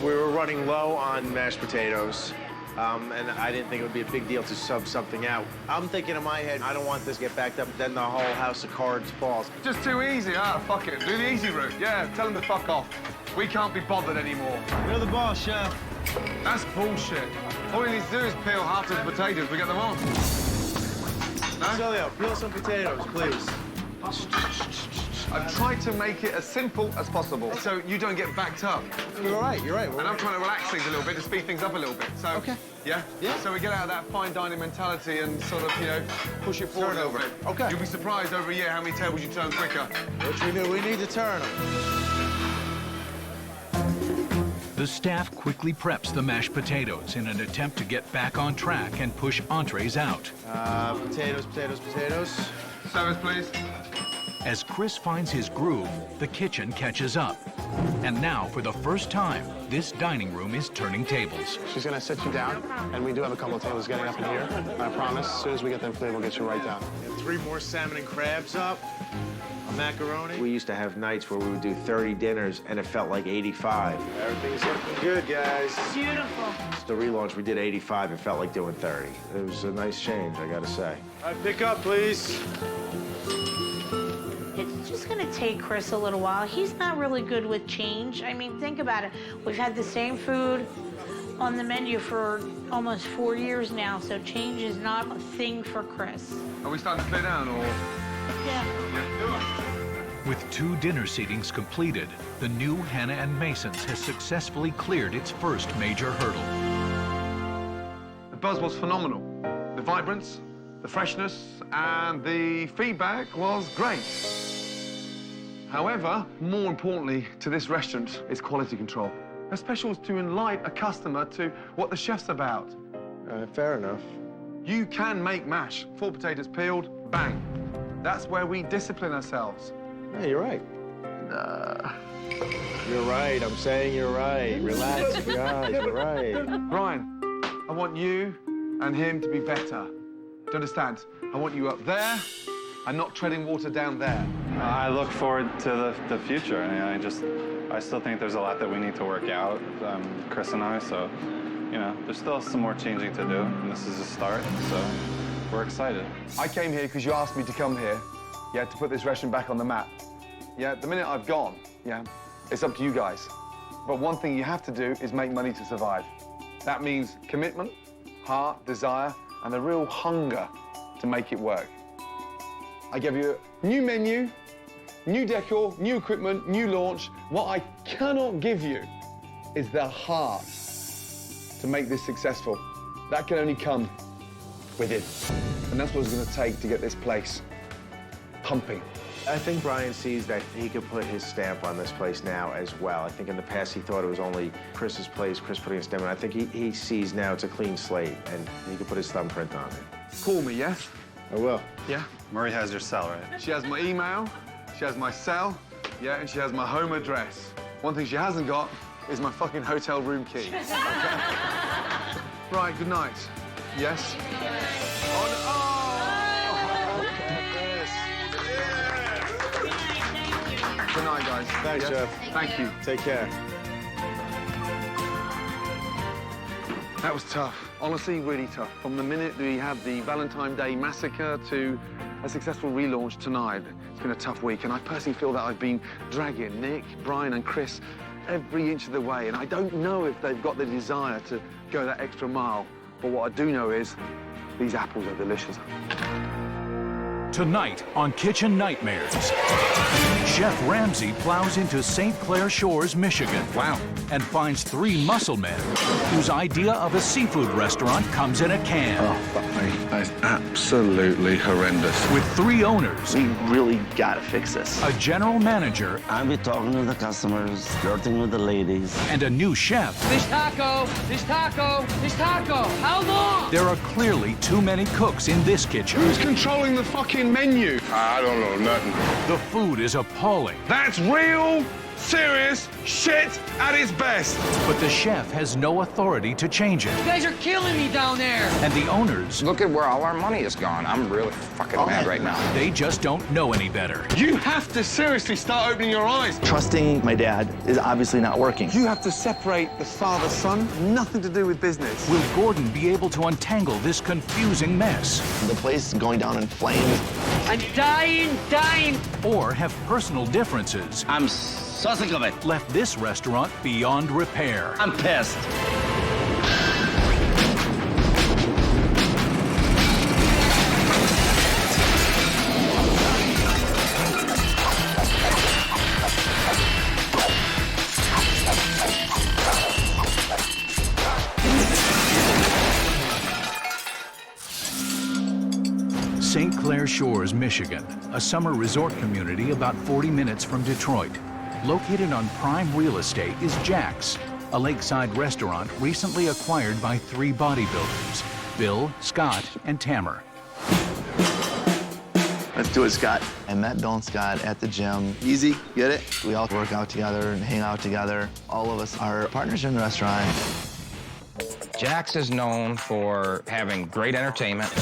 We were running low on mashed potatoes, and I didn't think it would be a big deal to sub something out. I'm thinking in my head, I don't want this to get backed up, then the whole house of cards falls. Just too easy. Ah, fuck it. Do the easy route. Yeah, tell them to fuck off. We can't be bothered anymore. You're the boss, chef. That's bullshit. All we need to do is peel half the potatoes. We get them on. No? Celio, peel some potatoes, please. I've tried to make it as simple as possible so you don't get backed up. You're right. And I'm trying to relax things a little bit to speed things up a little bit. So, Okay. Yeah? Yeah. So we get out of that fine dining mentality and sort of, you know, push it forward Turn a little over. bit. Okay. You'll be surprised over a year how many tables you turn quicker. Which we knew, we need to turn them. The staff quickly preps the mashed potatoes in an attempt to get back on track and push entrees out. Potatoes. Service, please. As Chris finds his groove, the kitchen catches up. And now, for the first time, this dining room is turning tables. She's gonna sit you down, and we do have a couple of tables getting up in here. And I promise, as soon as we get them cleared, we'll get you right down. And 3 more salmon and crabs up. macaroni? We used to have nights where we would do 30 dinners, and it felt like 85. Everything's looking good, guys. Beautiful. It's the relaunch, we did 85. It felt like doing 30. It was a nice change, I gotta say. All right, pick up, please. It's just gonna take Chris a little while. He's not really good with change. I mean, think about it. We've had the same food on the menu for almost 4 years now, so change is not a thing for Chris. Are we starting to clear down, or? Yeah. With 2 dinner seatings completed, the new Hannah and Mason's has successfully cleared its first major hurdle. The buzz was phenomenal. The vibrance, the freshness, and the feedback was great. However, more importantly to this restaurant is quality control. A special is to enlighten a customer to what the chef's about. Fair enough. You can make mash, 4 potatoes peeled, bang. That's where we discipline ourselves. Yeah, you're right. You're right. I'm saying you're right. Relax, guys. You're right. Brian, I want you and him to be better. Do you understand? I want you up there and not treading water down there. I look forward to the future. I still think there's a lot that we need to work out, Chris and I, so, you know, there's still some more changing to do, and this is a start, so we're excited. I came here because you asked me to come here, yeah, to put this restaurant back on the map. Yeah, the minute I've gone, yeah, it's up to you guys. But one thing you have to do is make money to survive. That means commitment, heart, desire, and a real hunger to make it work. I gave you a new menu, new decor, new equipment, new launch. What I cannot give you is the heart to make this successful. That can only come within. And that's what it's going to take to get this place pumping. I think Brian sees that he could put his stamp on this place now as well. I think in the past he thought it was only Chris's place, Chris putting his stamp on. I think he sees now it's a clean slate and he could put his thumbprint on it. Call me, yes? I will. Yeah? Murray has your cell, right? She has my email, she has my cell, yeah, and she has my home address. One thing she hasn't got is my fucking hotel room key. Okay? Right, good night. Yes? Good night, guys. Thanks, Yeah? Jeff. Thank you. Take care. That was tough. Honestly, really tough. From the minute we had the Valentine Day massacre to a successful relaunch tonight, it's been a tough week. And I personally feel that I've been dragging Nick, Brian, and Chris every inch of the way. And I don't know if they've got the desire to go that extra mile. But what I do know is these apples are delicious. Tonight on Kitchen Nightmares, Chef Ramsay plows into St. Clair Shores, Michigan. Wow. And finds 3 muscle men whose idea of a seafood restaurant comes in a can. Oh, fuck me. That is absolutely horrendous. With 3 owners. We really gotta fix this. A general manager. I'll be talking to the customers, flirting with the ladies. And a new chef. This taco, this taco, this taco. How long? There are clearly too many cooks in this kitchen. Who's controlling the fucking menu? I don't know nothing. The food is appalling. That's real, serious shit at its best. But the chef has no authority to change it. You guys are killing me down there. And the owners. Look at where all our money has gone. I'm really fucking mad right now. They just don't know any better. You have to seriously start opening your eyes. Trusting my dad is obviously not working. You have to separate the father-son, nothing to do with business. Will Gordon be able to untangle this confusing mess? The place is going down in flames. I'm dying. Or have personal differences I'm so sick of it. left this restaurant beyond repair? I'm pissed. St. Clair Shores, Michigan, a summer resort community about 40 minutes from Detroit. Located on prime real estate is Jax, a lakeside restaurant recently acquired by 3 bodybuilders, Bill, Scott, and Tammer. Let's do it, Scott. I met Bill and Scott at the gym. Easy, get it? We all work out together and hang out together. All of us are partners in the restaurant. Jax is known for having great entertainment,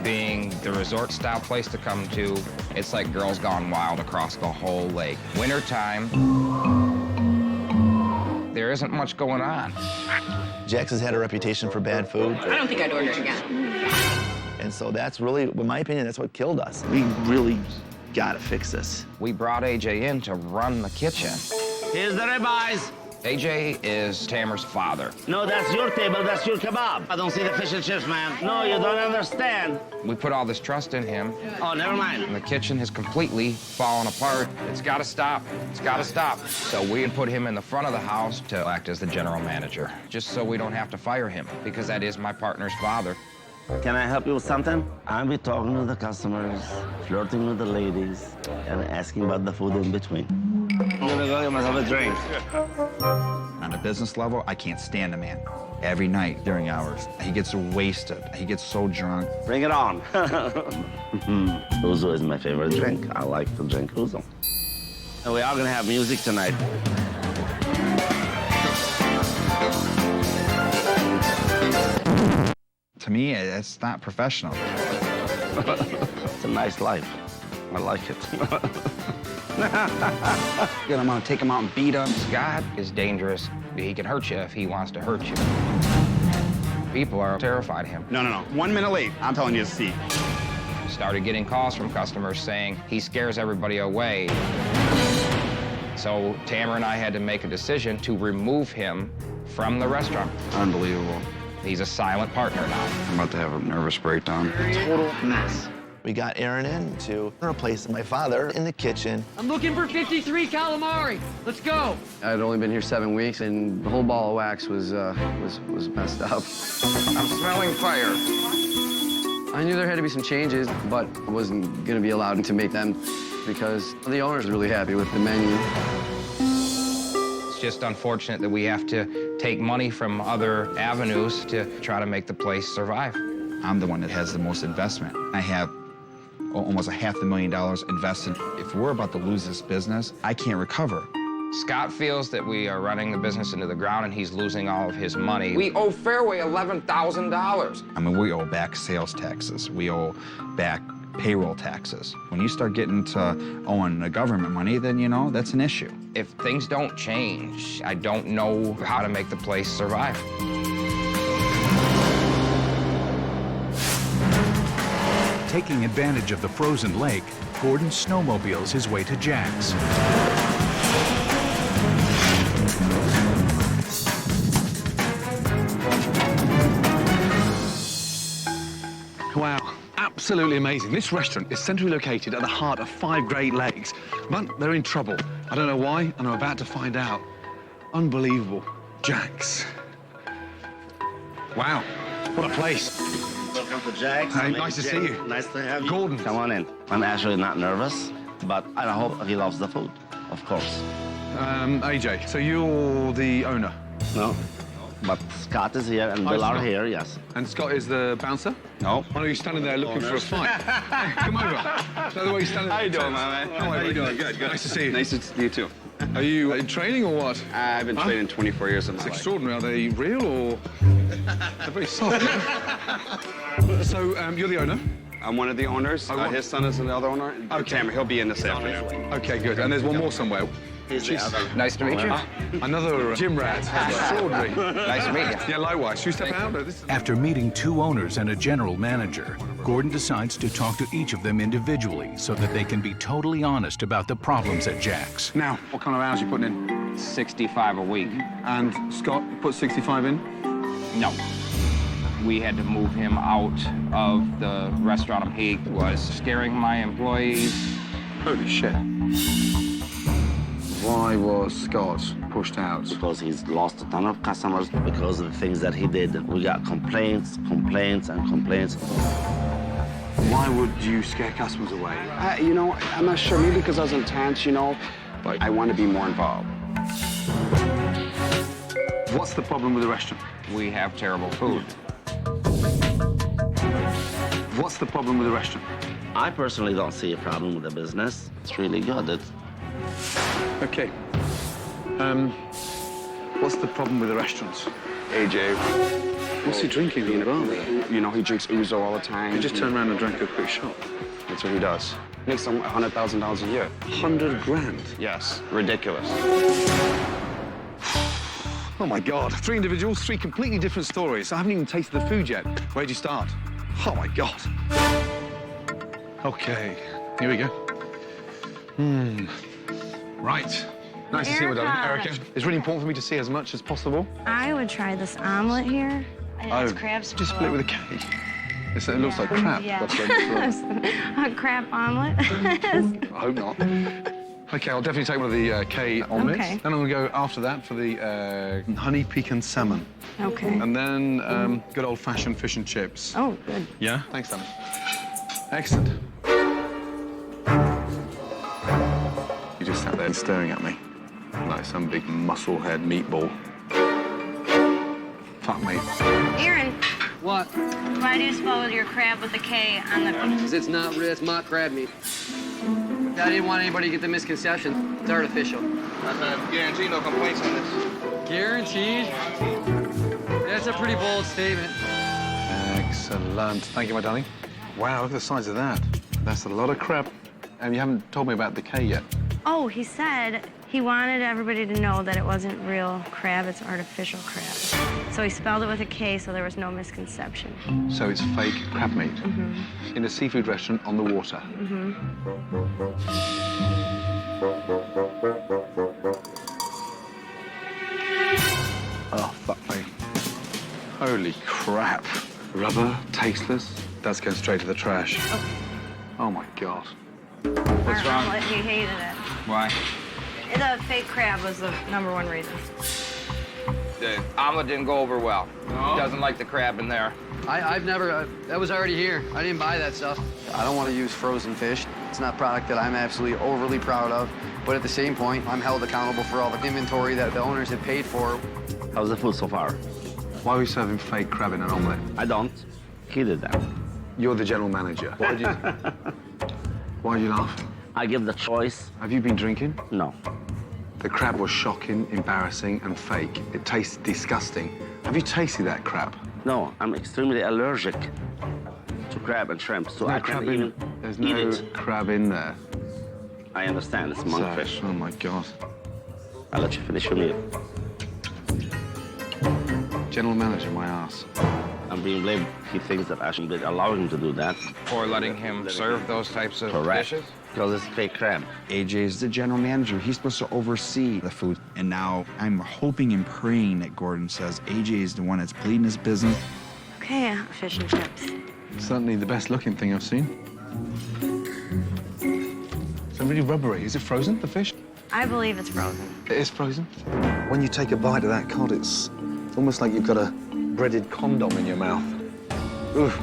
being the resort-style place to come to, It's like girls gone wild across the whole lake. Wintertime, there isn't much going on. Jax has had a reputation for bad food. I don't think I'd order again. And so that's really, in my opinion, that's what killed us. We really gotta fix this. We brought AJ in to run the kitchen. Here's the ribeyes. AJ is Tamer's father. No, that's your table, that's your kebab. I don't see the fish and chips, man. No, you don't understand. We put all this trust in him. Oh, never mind. And the kitchen has completely fallen apart. It's gotta stop. It's gotta stop. So we had put him in the front of the house to act as the general manager, just so we don't have to fire him, because that is my partner's father. Can I help you with something? I'll be talking to the customers, flirting with the ladies, and asking about the food in between. I'm gonna go get myself a drink. On a business level, I can't stand a man. Every night during hours, he gets wasted. He gets so drunk. Bring it on. Ouzo is my favorite drink. I like to drink Ouzo. And we are gonna have music tonight. To me, it's not professional. It's a nice life. I like it. I'm gonna take him out and beat him. Scott is dangerous. He can hurt you if he wants to hurt you. People are terrified of him. No. 1 minute late. I'm telling you to see. Started getting calls from customers saying he scares everybody away. So Tamer and I had to make a decision to remove him from the restaurant. Unbelievable. He's a silent partner now. I'm about to have a nervous breakdown. Total mess. We got Aaron in to replace my father in the kitchen. I'm looking for 53 calamari. Let's go. I'd only been here 7 weeks, and the whole ball of wax was messed up. I'm smelling fire. I knew there had to be some changes, but I wasn't going to be allowed to make them because the owner's really happy with the menu. It's just unfortunate that we have to take money from other avenues to try to make the place survive. I'm the one that has the most investment. I have almost $500,000 invested. If we're about to lose this business, I can't recover. Scott feels that we are running the business into the ground and he's losing all of his money. We owe Fairway $11,000. I mean, we owe back sales taxes. We owe back payroll taxes. When you start getting to owing the government money, then, you know, that's an issue. If things don't change, I don't know how to make the place survive. Taking advantage of the frozen lake, Gordon snowmobiles his way to Jax. Wow, absolutely amazing. This restaurant is centrally located at the heart of 5 Great Lakes, but they're in trouble. I don't know why, and I'm about to find out. Unbelievable. Jax. Wow, what a place. Welcome to Jax. Hey, nice to see you. Nice to have you. Gordon. Come on in. I'm actually not nervous, but I hope he loves the food, of course. AJ, so you're the owner? No, but Scott is here and Bill are here, yes. And Scott is the bouncer? No. I know you're standing there looking for a fight. Come over. Is that the way you're standing there? How you doing, my man? How are you doing? Good. Nice to see you. Nice to see you, too. Are you in training or what? I've been training 24 years of my It's life. extraordinary. Are they real or...? They're very soft. So, you're the owner? I'm one of the owners. Oh, His son is another owner. Okay. Tamer, he'll be in this afternoon. Okay, good. And there's one more somewhere. Nice to meet you. Another gym rat. Extraordinary. Nice to meet you. Yeah, likewise. Should we step out? After meeting 2 owners and a general manager, Gordon decides to talk to each of them individually so that they can be totally honest about the problems at Jax. Now, what kind of hours are you putting in? 65 a week. And Scott, you put 65 in? No. We had to move him out of the restaurant. He was scaring my employees. Holy shit. Why was Scott pushed out? Because he's lost a ton of customers because of the things that he did. We got complaints. Why would you scare customers away? You know, I'm not sure. Maybe because I was intense, you know, but I want to be more involved. What's the problem with the restaurant? We have terrible food. What's the problem with the restaurant? I personally don't see a problem with the business. It's really good. Okay. What's the problem with the restaurants? AJ. What's he drinking in the bar? You know, he drinks Ouzo all the time. He just turned around and drank a quick shot. That's what he does. Makes them $100,000 a year. 100 grand? Yes, ridiculous. Oh my God, 3 individuals, 3 completely different stories. I haven't even tasted the food yet. Where'd you start? Oh my God. Okay, here we go. Right. Nice to see you, darling. Erica. It's really important for me to see as much as possible. I would try this omelet here. It's crabs. Just split with a K. It looks like crab. Yeah. That's what it's A crab omelet. I hope not. Okay, I'll definitely take one of the K omelets. Okay. Then I'm going to go after that for the honey pecan salmon. Okay. And then good old-fashioned fish and chips. Oh, good. Yeah? Thanks, darling. Excellent. You just sat there staring at me like some big muscle-head meatball. Fuck me. Aaron. What? Why do you spell your crab with a K on the... Because it's not real, it's mock crab meat. I didn't want anybody to get the misconception. It's artificial. I guarantee no complaints on this. Guaranteed? That's a pretty bold statement. Excellent. Thank you, my darling. Wow, look at the size of that. That's a lot of crab. And you haven't told me about the K yet. Oh, he said he wanted everybody to know that it wasn't real crab, it's artificial crab. So he spelled it with a K so there was no misconception. So it's fake crab meat in a seafood restaurant on the water. Oh, fuck me. Holy crap. Rubber, tasteless. That's going straight to the trash. Oh, my God. What's wrong? He hated it. Why? The fake crab was the #1 reason. The omelet didn't go over well. No. He doesn't like the crab in there. I've never, that was already here. I didn't buy that stuff. I don't want to use frozen fish. It's not a product that I'm absolutely overly proud of. But at the same point, I'm held accountable for all the inventory that the owners had paid for. How's the food so far? Why are we serving fake crab in an omelette? I don't. He did that. You're the general manager. Why are you laughing? I give the choice. Have you been drinking? No. The crab was shocking, embarrassing, and fake. It tasted disgusting. Have you tasted that crab? No, I'm extremely allergic to crab and shrimp, so I can't even There's eat no it. crab in there. I understand, it's monkfish. Oh, my God. I'll let you finish your meal. General manager, my ass. I'm being blamed. He thinks that I should allow him to do that. For letting him serve those types of Correct. dishes? Because it's fake crab. AJ is the general manager. He's supposed to oversee the food. And now I'm hoping and praying that Gordon says AJ is the one that's bleeding his business. Okay, fish and chips. Certainly the best looking thing I've seen. It's really rubbery. Is it frozen, the fish? I believe it's frozen. It is frozen? When you take a bite of that cod, it's almost like you've got a breaded condom in your mouth. Oof.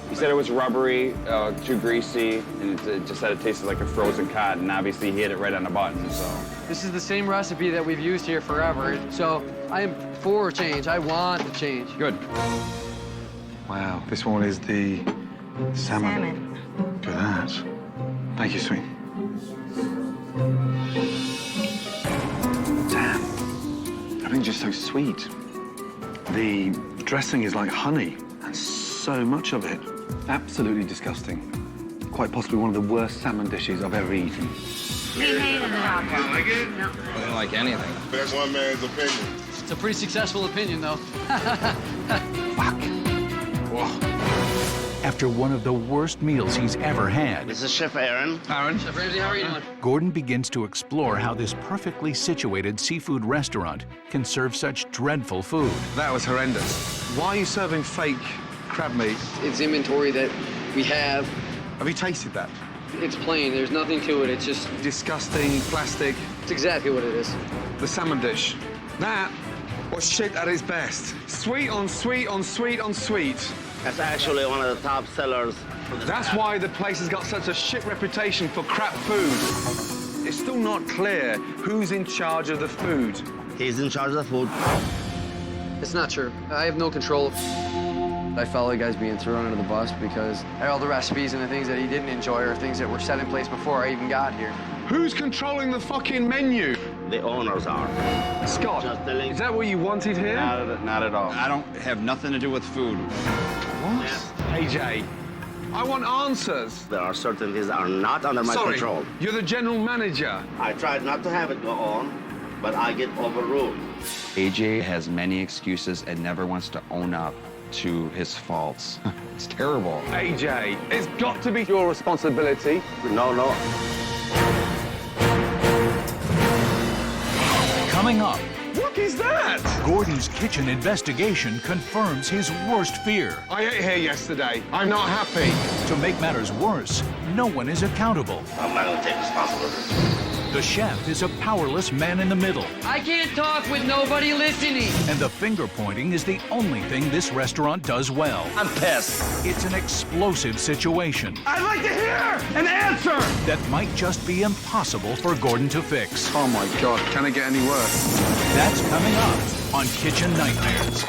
He said it was rubbery, too greasy, and it just said it tasted like a frozen cod, and obviously he hit it right on the button, so. This is the same recipe that we've used here forever. So I am for change. I want the change. Good. Wow, this one is the salmon. Look at that. Thank you, sweet. Damn. Everything's just so sweet. The dressing is like honey, and so much of it. Absolutely disgusting. Quite possibly one of the worst salmon dishes I've ever eaten. He hated it. Like it? No. I didn't like anything. That's one man's opinion. It's a pretty successful opinion, though. Fuck. Whoa. After one of the worst meals he's ever had, This is Chef Aaron. Aaron. Chef Ramsay, how are you doing? Gordon begins to explore how this perfectly situated seafood restaurant can serve such dreadful food. That was horrendous. Why are you serving fake crab meat? It's inventory that we have. Have you tasted that? It's plain. There's nothing to it. It's just... Disgusting, plastic. It's exactly what it is. The salmon dish. That was shit at its best. Sweet on sweet on sweet on sweet. That's actually one of the top sellers. That's why the place has got such a shit reputation for crap food. It's still not clear who's in charge of the food. He's in charge of the food. It's not true. I have no control. I felt like I was being thrown under the bus because all the recipes and the things that he didn't enjoy are things that were set in place before I even got here. Who's controlling the fucking menu? The owners are. Scott, is that what you wanted here? Not at all. I don't have nothing to do with food. What? AJ, I want answers. There are certain things that are not under my control. You're the general manager. I tried not to have it go on, but I get overruled. AJ has many excuses and never wants to own up to his faults. It's terrible. AJ, it's got to be your responsibility. No. Coming up, What is that? Gordon's kitchen investigation confirms his worst fear. I ate here yesterday. I'm not happy. To make matters worse, no one is accountable. I'm not going to take responsibility. The chef is a powerless man in the middle. I can't talk with nobody listening. And the finger pointing is the only thing this restaurant does well. I'm pissed. It's an explosive situation I'd like to hear an answer. that might just be impossible for Gordon to fix. Oh my God, can it get any worse? That's coming up on Kitchen Nightmares.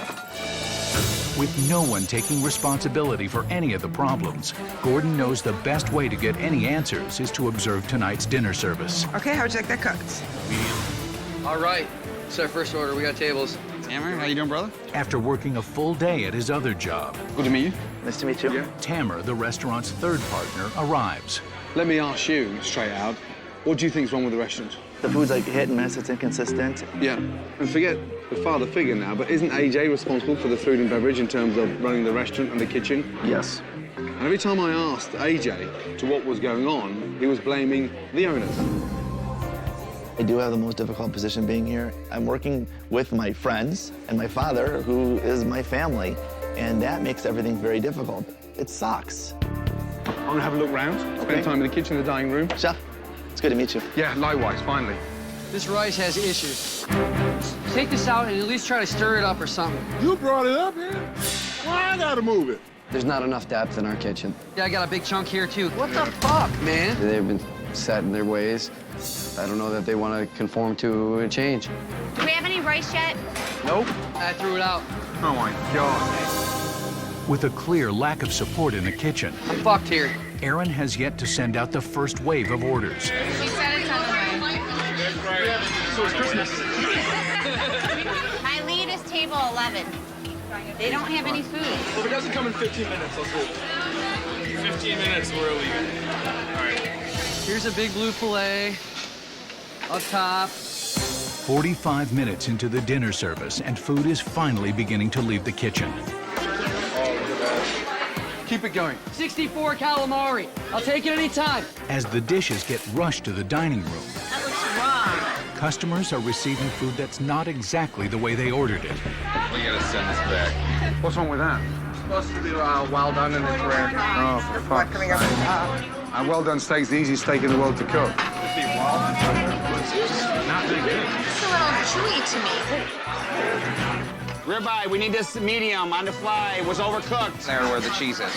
With no one taking responsibility for any of the problems, Gordon knows the best way to get any answers is to observe tonight's dinner service. Okay, how'd you like that cooked? All right, it's our first order. We got tables. Tamer, how you doing, brother? After working a full day at his other job, Good to meet you. Nice to meet you. Yeah. Tamer, the restaurant's third partner, arrives. Let me ask you straight out. What do you think's wrong with the restaurant? The food's like hit and miss, it's inconsistent. Yeah, and forget the father figure now, but isn't AJ responsible for the food and beverage in terms of running the restaurant and the kitchen? Yes. And every time I asked AJ to what was going on, he was blaming the owners. I do have the most difficult position being here. I'm working with my friends and my father, who is my family, and that makes everything very difficult. It sucks. I'm gonna have a look round, spend time in the kitchen, the dining room. Chef, it's good to meet you. Yeah, likewise, finally. This rice has issues. Take this out and at least try to stir it up or something. You brought it up here? Why I gotta move it? There's not enough depth in our kitchen. Yeah, I got a big chunk here, too. What the fuck, man? They've been set in their ways. I don't know that they want to conform to a change. Do we have any rice yet? Nope. I threw it out. Oh my God. With a clear lack of support in the kitchen, I'm fucked here. Aaron has yet to send out the first wave of orders. She said it's on the way. So it's Christmas. My lead is table 11. They don't have any food. Well, if it doesn't come in 15 minutes, let's hold it. 15 minutes, we're leaving. All right. Here's a big blue filet. Up top. 45 minutes into the dinner service, and food is finally beginning to leave the kitchen. Keep it going. 64 calamari. I'll take it any time. As the dishes get rushed to the dining room, That looks wrong. customers are receiving food that's not exactly the way they ordered it. We gotta send this back. What's wrong with that? Supposed to be well done and it's rare. Oh, for fuck's Coming up on top. sake. And well done steak's the easiest steak in the world to cook. Not very good. It's a little chewy to me. Ribeye, we need this medium on the fly. It was overcooked. There where the cheese is.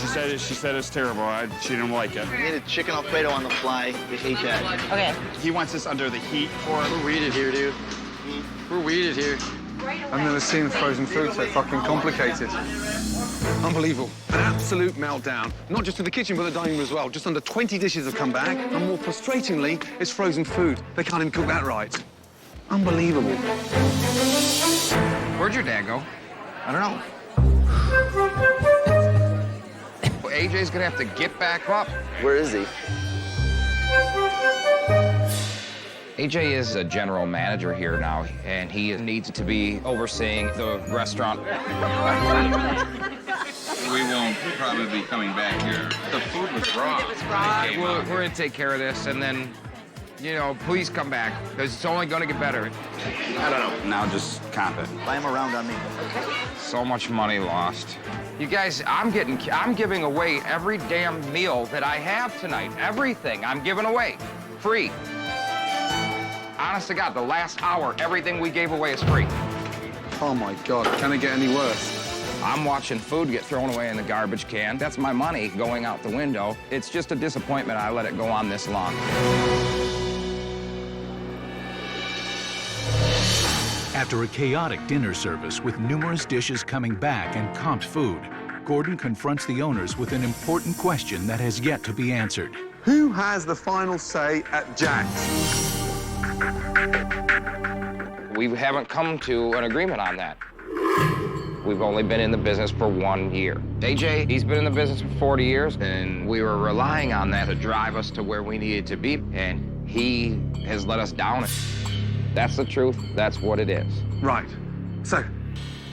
She said it's terrible. She didn't like it. We need a chicken Alfredo on the fly. We hate that. Okay. He wants this under the heat for We're weeded here, dude. We're weeded here. I've never seen frozen food so fucking complicated. Unbelievable. An absolute meltdown. Not just in the kitchen, but the dining room as well. Just under 20 dishes have come back, and more frustratingly, it's frozen food. They can't even cook that right. Unbelievable. Where'd your dad go? I don't know. Well, AJ's gonna have to get back up. Where is he? AJ is a general manager here now, and he needs to be overseeing the restaurant. We won't probably be coming back here. The food was raw. We're gonna take care of this, and then, you know, please come back, because it's only gonna get better. I don't know. Now just comp it. Buy him around on me. So much money lost. You guys, I'm giving away every damn meal that I have tonight. Everything I'm giving away, free. Honest to God, the last hour, everything we gave away is free. Oh my God, can it get any worse? I'm watching food get thrown away in the garbage can. That's my money going out the window. It's just a disappointment I let it go on this long. After a chaotic dinner service with numerous dishes coming back and comped food, Gordon confronts the owners with an important question that has yet to be answered. Who has the final say at Jax? We haven't come to an agreement on that. We've only been in the business for 1 year. AJ, he's been in the business for 40 years, and we were relying on that to drive us to where we needed to be, and he has let us down. That's the truth. That's what it is. Right. So,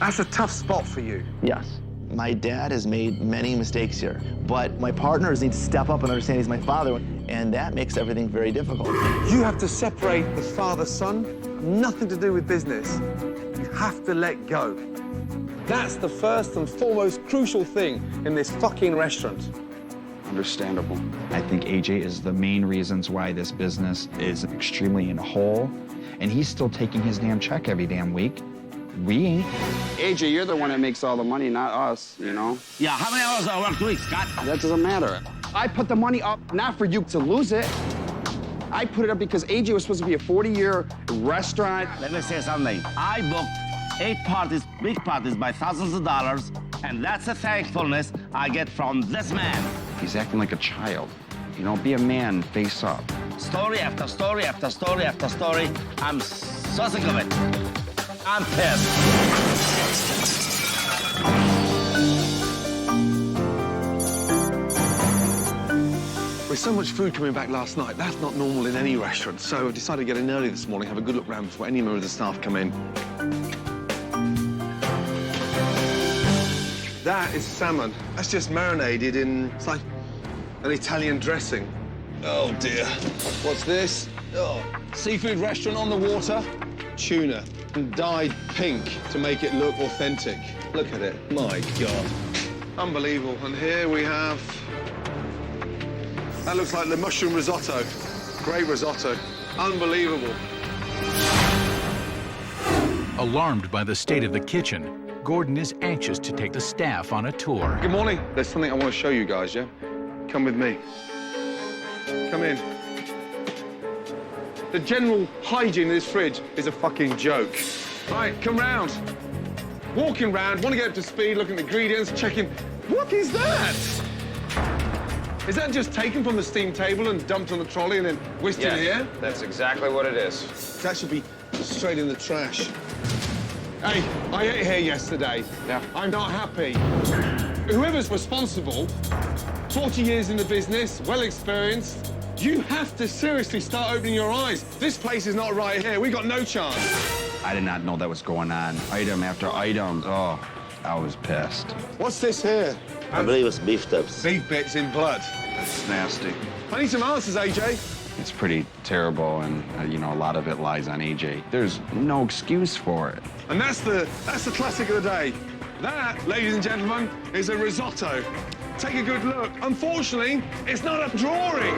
that's a tough spot for you. Yes. My dad has made many mistakes here, but my partners need to step up and understand he's my father, and that makes everything very difficult. You have to separate the father-son, nothing to do with business. You have to let go. That's the first and foremost crucial thing in this fucking restaurant. Understandable. I think AJ is the main reasons why this business is extremely in a hole, and he's still taking his damn check every damn week. We ain't. AJ, you're the one that makes all the money, not us, you know? Yeah, how many hours I work a week, Scott? That doesn't matter. I put the money up not for you to lose it. I put it up because AJ was supposed to be a 40-year restaurant. Let me say something. I booked 8 parties, big parties, by thousands of dollars, and that's the thankfulness I get from this man. He's acting like a child. You know, be a man, face up. Story after story after story after story. I'm so sick of it. I'm pissed. With so much food coming back last night, that's not normal in any restaurant. So I decided to get in early this morning, have a good look round before any member of the staff come in. That is salmon. That's just marinated in, it's like an Italian dressing. Oh dear. What's this? Oh, seafood restaurant on the water. Tuna, and dyed pink to make it look authentic. Look at it, my God. Unbelievable. And here we have, that looks like the mushroom risotto. Great risotto. Unbelievable. Alarmed by the state of the kitchen, Gordon is anxious to take the staff on a tour. Good morning. There's something I want to show you guys, yeah? Come with me. Come in. The general hygiene in this fridge is a fucking joke. All right, come round. Walking round, want to get up to speed, looking at the ingredients, checking. What is that? Is that just taken from the steam table and dumped on the trolley and then whisked in here? That's exactly what it is. That should be straight in the trash. Hey, I ate here yesterday. Yeah. I'm not happy. Whoever's responsible, 40 years in the business, well experienced, you have to seriously start opening your eyes. This place is not right here. We got no chance. I did not know that was going on. Item after item. Oh, I was pissed. What's this here? I believe it's beef tips. Beef bits in blood. It's nasty. I need some answers, AJ. It's pretty terrible, and you know, a lot of it lies on AJ. There's no excuse for it. And that's the classic of the day. That, ladies and gentlemen, is a risotto. Take a good look. Unfortunately, it's not a drawing.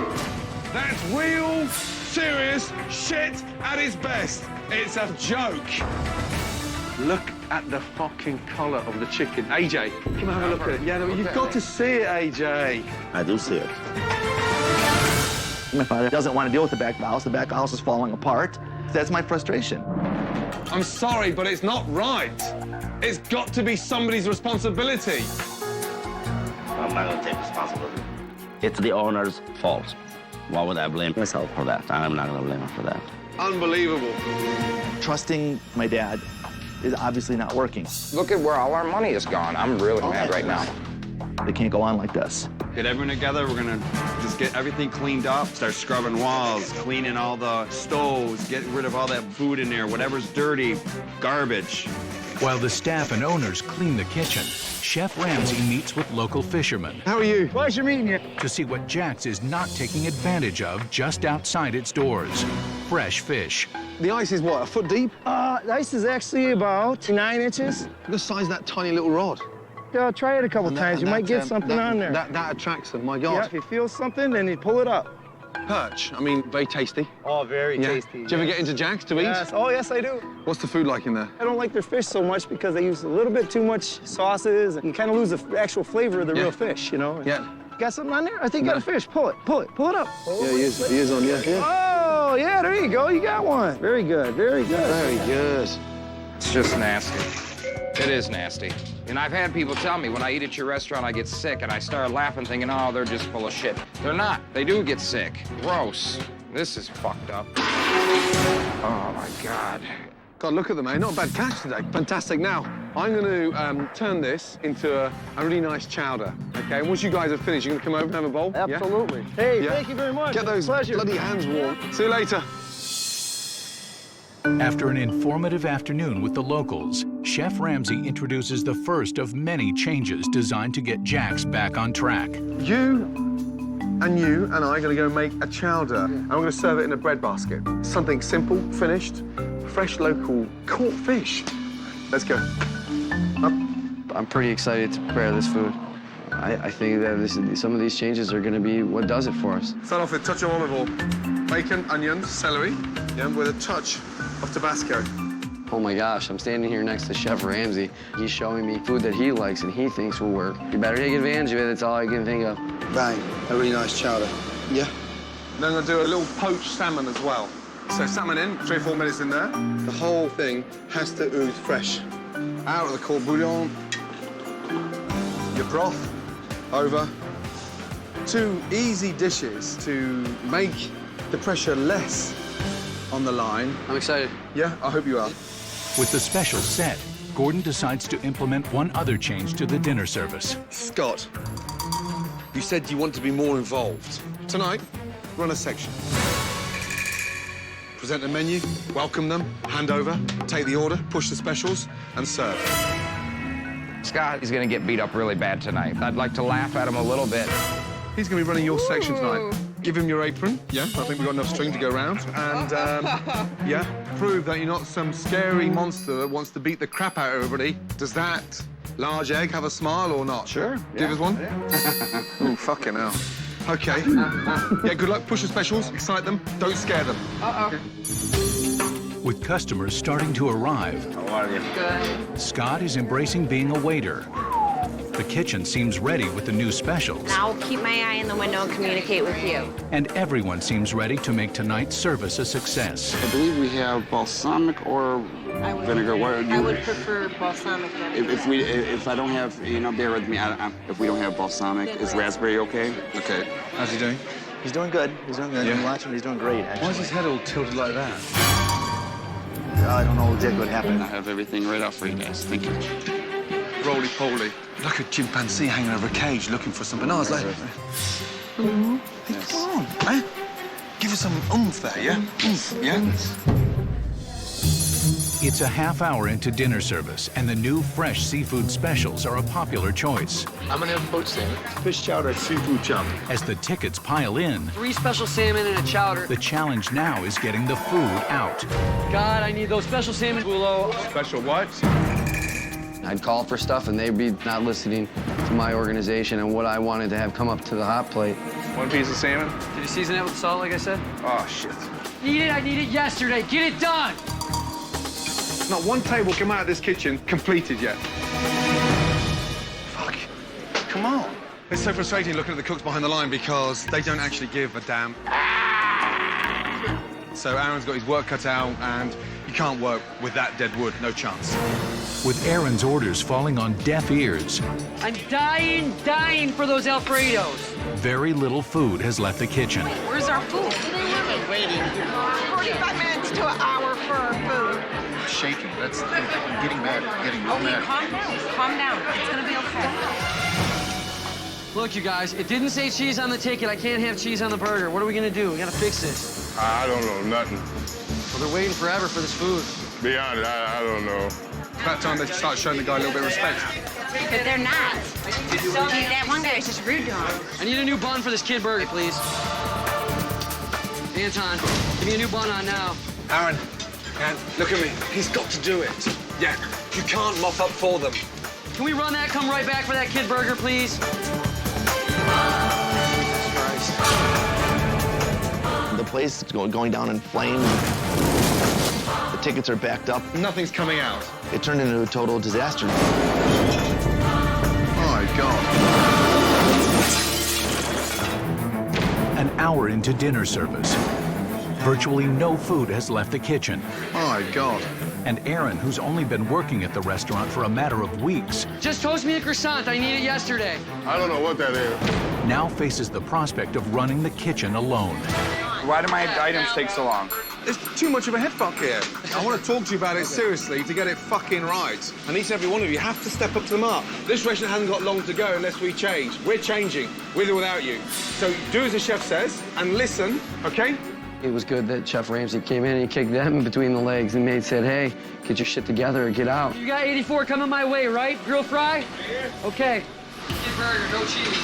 That's real, serious shit at its best. It's a joke. Look at the fucking colour of the chicken. AJ, come and have a look at it. Yeah, no, you've got to see it, AJ. I do see it. My father doesn't want to deal with the back of the house. The back of the house is falling apart. That's my frustration. I'm sorry, but it's not right. It's got to be somebody's responsibility. I'm not gonna take responsibility. It's the owner's fault. Why would I blame myself for that? I'm not gonna blame him for that. Unbelievable. Trusting my dad is obviously not working. Look at where all our money is gone. I'm really mad right now. It can't go on like this. Get everyone together. We're gonna just get everything cleaned up, start scrubbing walls, cleaning all the stoves, get rid of all that food in there, whatever's dirty, garbage. While the staff and owners clean the kitchen, Chef Ramsay meets with local fishermen. How are you? Pleasure meeting you. To see what Jax is not taking advantage of just outside its doors. Fresh fish. The ice is what, a foot deep? The ice is actually about 9 inches. The size of that tiny little rod. Yeah, try it a couple times. You might get something on there. That attracts them, my God. Yeah, if you feel something, then you pull it up. Perch, I mean, very tasty. Oh, very tasty. Do you ever get into Jax to eat? Yes. Oh, yes, I do. What's the food like in there? I don't like their fish so much because they use a little bit too much sauces, and you kind of lose the actual flavor of the real fish, you know? Yeah. Got something on there? I think you got a fish. Pull it up. Yeah, he is on, yeah. Oh, yeah, there you go. You got one. Very good, very good. Very good. It's just nasty. It is nasty. And I've had people tell me when I eat at your restaurant, I get sick, and I start laughing thinking, oh, they're just full of shit. They're not. They do get sick. Gross. This is fucked up. Oh, my God. God, look at them, mate. Not a bad catch today. Fantastic now. I'm going to turn this into a really nice chowder, okay? And once you guys are finished, you're going to come over and have a bowl? Absolutely. Yeah? Hey, Yeah. thank you very much. Get those Pleasure. bloody hands warm. See you later. After an informative afternoon with the locals, Chef Ramsay introduces the first of many changes designed to get Jax back on track. You and I are going to go make a chowder, and we're going to serve it in a bread basket. Something simple, finished, fresh, local, caught fish. Let's go. Up. I'm pretty excited to prepare this food. I think that some of these changes are going to be what does it for us. Start off with a touch of olive oil, bacon, onions, celery, yeah, with a touch of Tabasco. Oh my gosh, I'm standing here next to Chef Ramsay. He's showing me food that he likes and he thinks will work. You better take advantage of it, that's all I can think of. Bang, a really nice chowder. Yeah. Then I'm going to do a little poached salmon as well. So salmon in, 3 or 4 minutes in there. The whole thing has to ooze fresh. Out of the court bouillon. Your broth over. 2 easy dishes to make the pressure less on the line. I'm excited. Yeah, I hope you are. With the special set, Gordon decides to implement one other change to the dinner service. Scott, you said you want to be more involved. Tonight, run a section. Present a menu, welcome them, hand over, take the order, push the specials, and serve. Scott is going to get beat up really bad tonight. I'd like to laugh at him a little bit. He's going to be running your section tonight. Give him your apron. Yeah, I think we've got enough string to go around. And, yeah, prove that you're not some scary monster that wants to beat the crap out of everybody. Does that large egg have a smile or not? Sure. Give us one. Oh, fucking hell. Okay. Yeah, good luck. Push the specials. Excite them. Don't scare them. With customers starting to arrive, How are you? Good. Scott is embracing being a waiter. The kitchen seems ready with the new specials. I'll keep my eye in the window and communicate with you. And everyone seems ready to make tonight's service a success. I believe we have balsamic or vinegar. I would prefer balsamic vinegar. If I don't have, bear with me. If we don't have balsamic, is raspberry okay? Okay. How's he doing? He's doing good. He's doing good. Yeah. I'm watching him. He's doing great, actually. Why is his head all tilted like that? I don't know exactly what happened. I have everything right out for you guys. Thank you. Roly-poly. Like a chimpanzee hanging over a cage looking for some bananas. Like, Yes. come on, eh? Give us some oomph there, yeah? Oomph, yeah? It's a half hour into dinner service, and the new fresh seafood specials are a popular choice. I'm gonna have poached salmon. Fish chowder, seafood chowder. As the tickets pile in, 3 special salmon and a chowder. the challenge now is getting the food out. God, I need those special salmon, Bulo. Special what? I'd call for stuff and they'd be not listening to my organization and what I wanted to have come up to the hot plate. 1 piece of salmon. Did you season it with salt, like I said? Oh, shit. I need it yesterday. Get it done! Not one table come out of this kitchen completed yet. Fuck. Come on. It's so frustrating looking at the cooks behind the line because they don't actually give a damn. So Aaron's got his work cut out, and you can't work with that dead wood. No chance. With Aaron's orders falling on deaf ears, I'm dying for those Alfredos. very little food has left the kitchen. Where's our food? Waiting. 45 minutes to an hour for our food. Shaking. That's getting mad. Getting real mad. Calm down. Calm down. It's gonna be okay. Look, you guys, it didn't say cheese on the ticket. I can't have cheese on the burger. What are we gonna do? We gotta fix this. I don't know nothing. Well, they're waiting forever for this food. Be honest, I don't know. It's about time they start showing the guy a little bit of respect. But they're not. That one guy is just rude to him. I need a new bun for this kid burger, please. Anton, give me a new bun on now. Aaron, look at me. He's got to do it. Yeah, you can't mop up for them. Can we run that, come right back for that kid burger, please? The place is going down in flames. The tickets are backed up. Nothing's coming out. It turned into a total disaster. My God. An hour into dinner service, virtually no food has left the kitchen. My God. And Aaron, who's only been working at the restaurant for a matter of weeks, Just toast me a croissant. I need it yesterday. I don't know what that is. now faces the prospect of running the kitchen alone. Why do my items take so long? There's too much of a headfuck here. I want to talk to you about it seriously to get it fucking right. And each and every one of you have to step up to the mark. This restaurant hasn't got long to go unless we change. We're changing, with or without you. So do as the chef says and listen, OK? It was good that Chef Ramsay came in and he kicked them between the legs and said, hey, get your shit together and get out. You got 84 coming my way, right? Grill fry? Okay. Chicken burger, no cheese.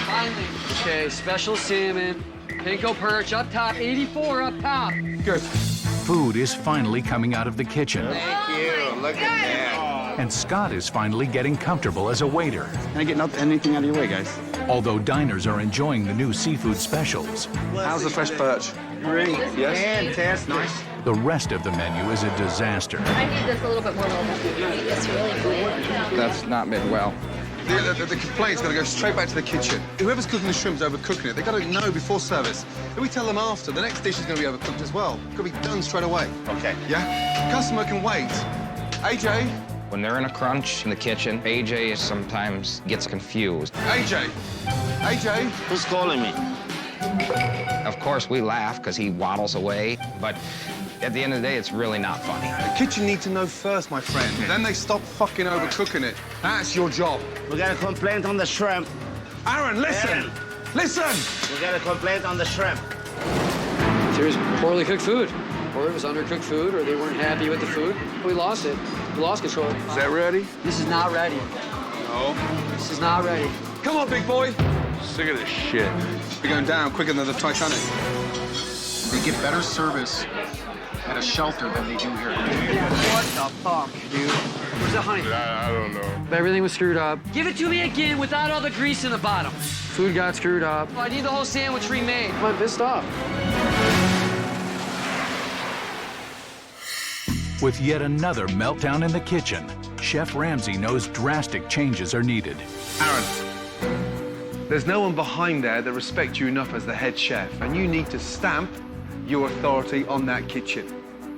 Finally. Okay, special salmon. Pinko perch up top, 84 up top. Good. Food is finally coming out of the kitchen. Thank you. Look at that. And Scott is finally getting comfortable as a waiter. Can I get anything out of your way, guys? Although diners are enjoying the new seafood specials. How's the fresh perch? Great. Yes? Fantastic. Nice. The rest of the menu is a disaster. I need this a little bit more local. It's really good. That's not made well. The complaint's got to go straight back to the kitchen. Whoever's cooking the shrimp's overcooking it. They've got to know before service. If we tell them after, the next dish is going to be overcooked as well. It's got to be done straight away. Okay. Yeah? Customer can wait. AJ? When they're in a crunch in the kitchen, AJ sometimes gets confused. AJ? AJ? Who's calling me? Of course, we laugh because he waddles away, but at the end of the day, it's really not funny. The kitchen need to know first, my friend. Then they stop fucking overcooking it. That's your job. We got a complaint on the shrimp. Aaron, listen! Aaron. Listen! We got a complaint on the shrimp. There's poorly cooked food, or it was undercooked food, or they weren't happy with the food. We lost it. We lost control. Is that ready? This is not ready. No. This is not ready. Come on, big boy. Sick of this shit. We're going down quicker than the Titanic. They get better service at a shelter than they do here. What the fuck, dude? Where's the honey? I don't know. Everything was screwed up. Give it to me again without all the grease in the bottom. Food got screwed up. I need the whole sandwich remade. I'm pissed off. With yet another meltdown in the kitchen, Chef Ramsay knows drastic changes are needed. Aaron, there's no one behind there that respects you enough as the head chef, and you need to stamp your authority on that kitchen.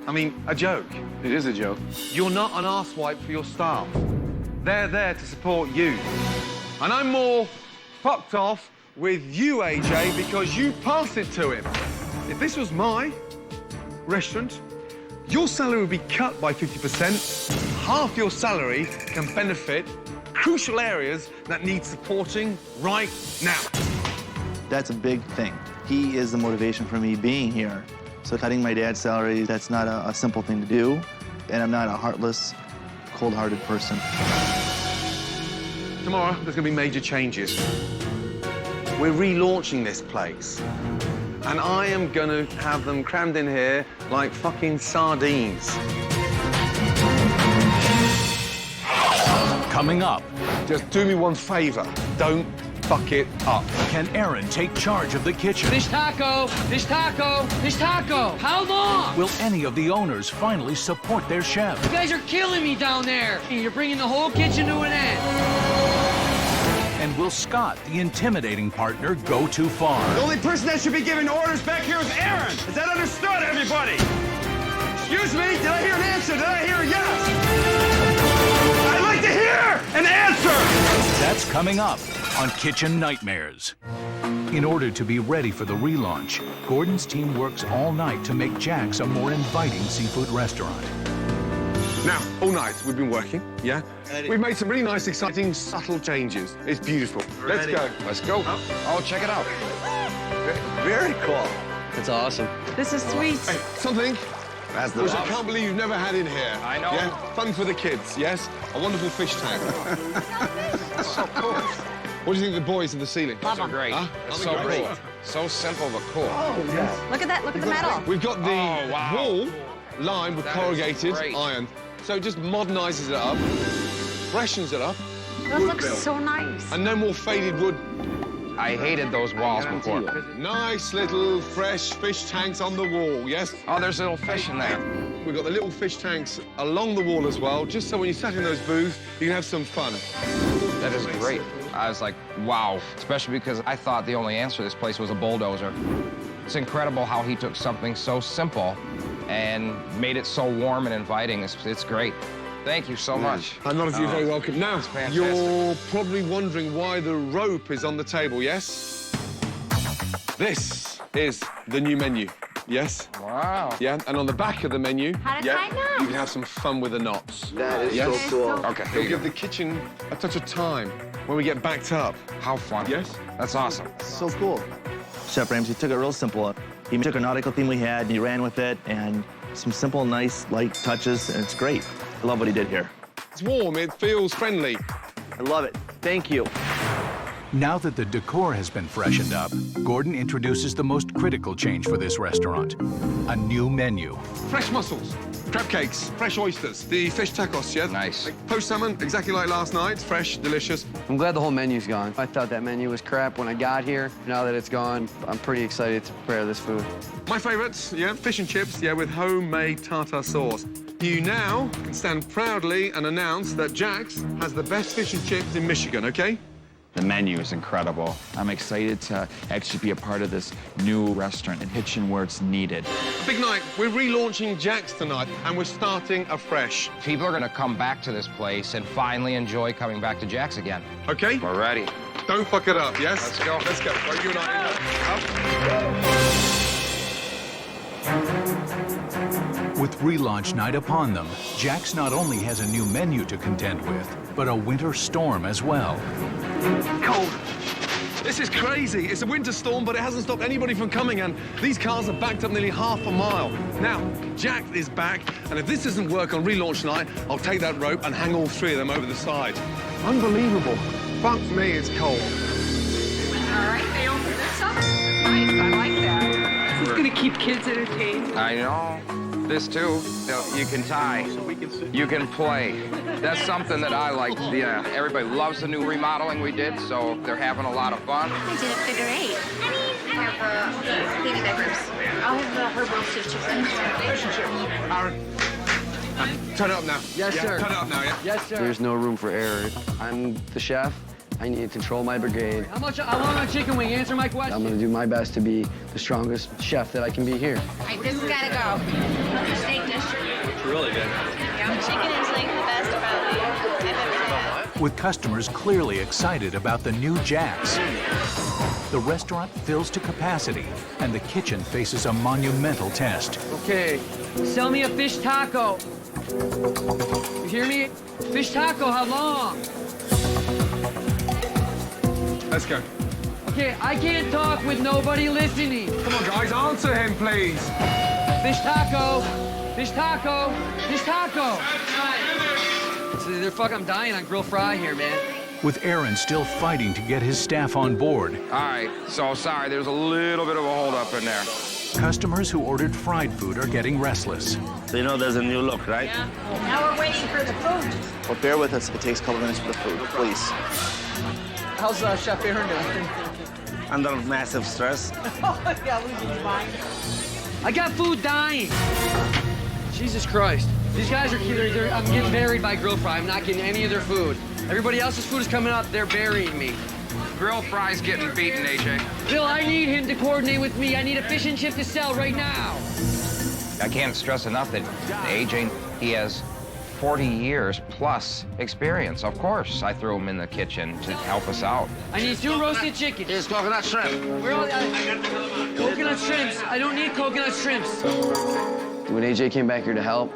I mean, a joke. It is a joke. You're not an arsewipe for your staff. They're there to support you. And I'm more fucked off with you, AJ, because you passed it to him. If this was my restaurant, your salary would be cut by 50%. Half your salary can benefit crucial areas that need supporting right now. That's a big thing. He is the motivation for me being here. So cutting my dad's salary, that's not a simple thing to do. And I'm not a heartless, cold-hearted person. Tomorrow, there's going to be major changes. We're relaunching this place. And I am going to have them crammed in here like fucking sardines. Coming up. Just do me one favor. Don't fuck it up. Can Aaron take charge of the kitchen? Fish taco, fish taco, fish taco. How long? Will any of the owners finally support their chef? You guys are killing me down there. You're bringing the whole kitchen to an end. And will Scott, the intimidating partner, go too far? The only person that should be giving orders back here is Aaron. Is that understood, everybody? Excuse me, did I hear an answer? Did I hear a yes? I'd like to hear an answer! That's coming up on Kitchen Nightmares. In order to be ready for the relaunch, Gordon's team works all night to make Jax a more inviting seafood restaurant. Now, all night we've been working, yeah? We've made some really nice, exciting, subtle changes. It's beautiful. Let's go. Let's go. Oh, check it out. Very cool. That's awesome. This is sweet. Hey, something That's the which I can't believe you've never had in here. I know. Yeah? Fun for the kids, yes? A wonderful fish tank. So cool. What do you think of the boys in the ceiling? So great. Huh? It's so Great. cool. So simple but cool. Look at that. Look at the metal. We've got the wow. wall lined with That is corrugated great. iron. So it just modernises it up, freshens it up. That looks so nice. And no more faded wood. I hated those walls before. Nice little fresh fish tanks on the wall, yes? Oh, there's little fish in there. We've got the little fish tanks along the wall as well, just so when you sat in those booths, you can have some fun. That is great. I was like, wow. Especially because I thought the only answer to this place was a bulldozer. It's incredible how he took something so simple and made it so warm and inviting. It's great. Thank you so much. And none of you are very welcome. Now, fantastic. you're probably wondering why the rope is on the table, yes? This is the new menu. Yes. Wow. Yeah, and on the back of the menu, How to yeah, tie knots. you can have some fun with the knots. That is yes. so cool. Okay, here It'll you give go. the kitchen a touch of time when we get backed up. How fun. Yes? That's awesome. So cool. Chef Ramsay took it real simple. He took a nautical theme we had and he ran with it, and some simple, nice, light touches, and it's great. I love what he did here. It's warm, it feels friendly. I love it. Thank you. Now that the decor has been freshened up, Gordon introduces the most critical change for this restaurant, a new menu. Fresh mussels, crab cakes, fresh oysters, the fish tacos, yeah? Nice. Like poached salmon, exactly like last night, fresh, delicious. I'm glad the whole menu's gone. I thought that menu was crap when I got here. Now that it's gone, I'm pretty excited to prepare this food. My favorites, yeah, fish and chips, yeah, with homemade tartar sauce. You now can stand proudly and announce that Jax has the best fish and chips in Michigan, okay? The menu is incredible. I'm excited to actually be a part of this new restaurant and kitchen where it's needed. Big night. We're relaunching Jax tonight, and we're starting afresh. People are going to come back to this place and finally enjoy coming back to Jax again. Okay? We're ready. Don't fuck it up, yes? Let's go. Let's go. Right, you and I. Up. With relaunch night upon them, Jax not only has a new menu to contend with, but a winter storm as well. Cold. This is crazy. It's a winter storm, but it hasn't stopped anybody from coming, and these cars are backed up nearly half a mile. Now, Jax is back, and if this doesn't work on relaunch night, I'll take that rope and hang all three of them over the side. Unbelievable. Fuck me, it's cold. All right, they opened this up. Nice, I like that. This is gonna keep kids entertained. I know. This too. You can tie. You can play. That's something that I like. Yeah, everybody loves the new remodeling we did, so they're having a lot of fun. I did a figure eight. I have baby diapers. I'll have the herb roasted chicken. Aaron, turn it up now. Yes, yeah, sir. Turn it up now, yeah? Yes, sir. There's no room for error. I'm the chef. I need to control my brigade. How much I want on chicken wing? Answer my question. I'm gonna do my best to be the strongest chef that I can be here. All right, this has gotta go. Another steak dish. It's really good. Yeah, chicken is like the best probably I've ever had. With customers clearly excited about the new Jax, the restaurant fills to capacity, and the kitchen faces a monumental test. Okay, sell me a fish taco. You hear me? Fish taco, how long? Let's go. Okay, I can't talk with nobody listening. Come on, guys, answer him, please. Fish taco, fish taco, fish taco. I'm dying on grill fry here, man. With Aaron still fighting to get his staff on board. All right, so sorry, there's a little bit of a holdup in there. Customers who ordered fried food are getting restless. So you know there's a new look, right? Yeah. Now we're waiting for the food. Well, bear with us if it takes a couple minutes for the food, please. How's Chef Aaron doing? Under massive stress. Yeah, losing his mind. I got food dying. Jesus Christ. These guys are I'm getting buried by grill fry. I'm not getting any of their food. Everybody else's food is coming up. They're burying me. Grill fry's getting beaten, AJ. Bill, I need him to coordinate with me. I need a fish and chip to sell right now. I can't stress enough that AJ, he has 40 years plus experience. Of course, I threw him in the kitchen to help us out. I need 2 roasted chickens. Here's coconut shrimp. Where are coconut shrimps. I don't need coconut shrimps. When AJ came back here to help,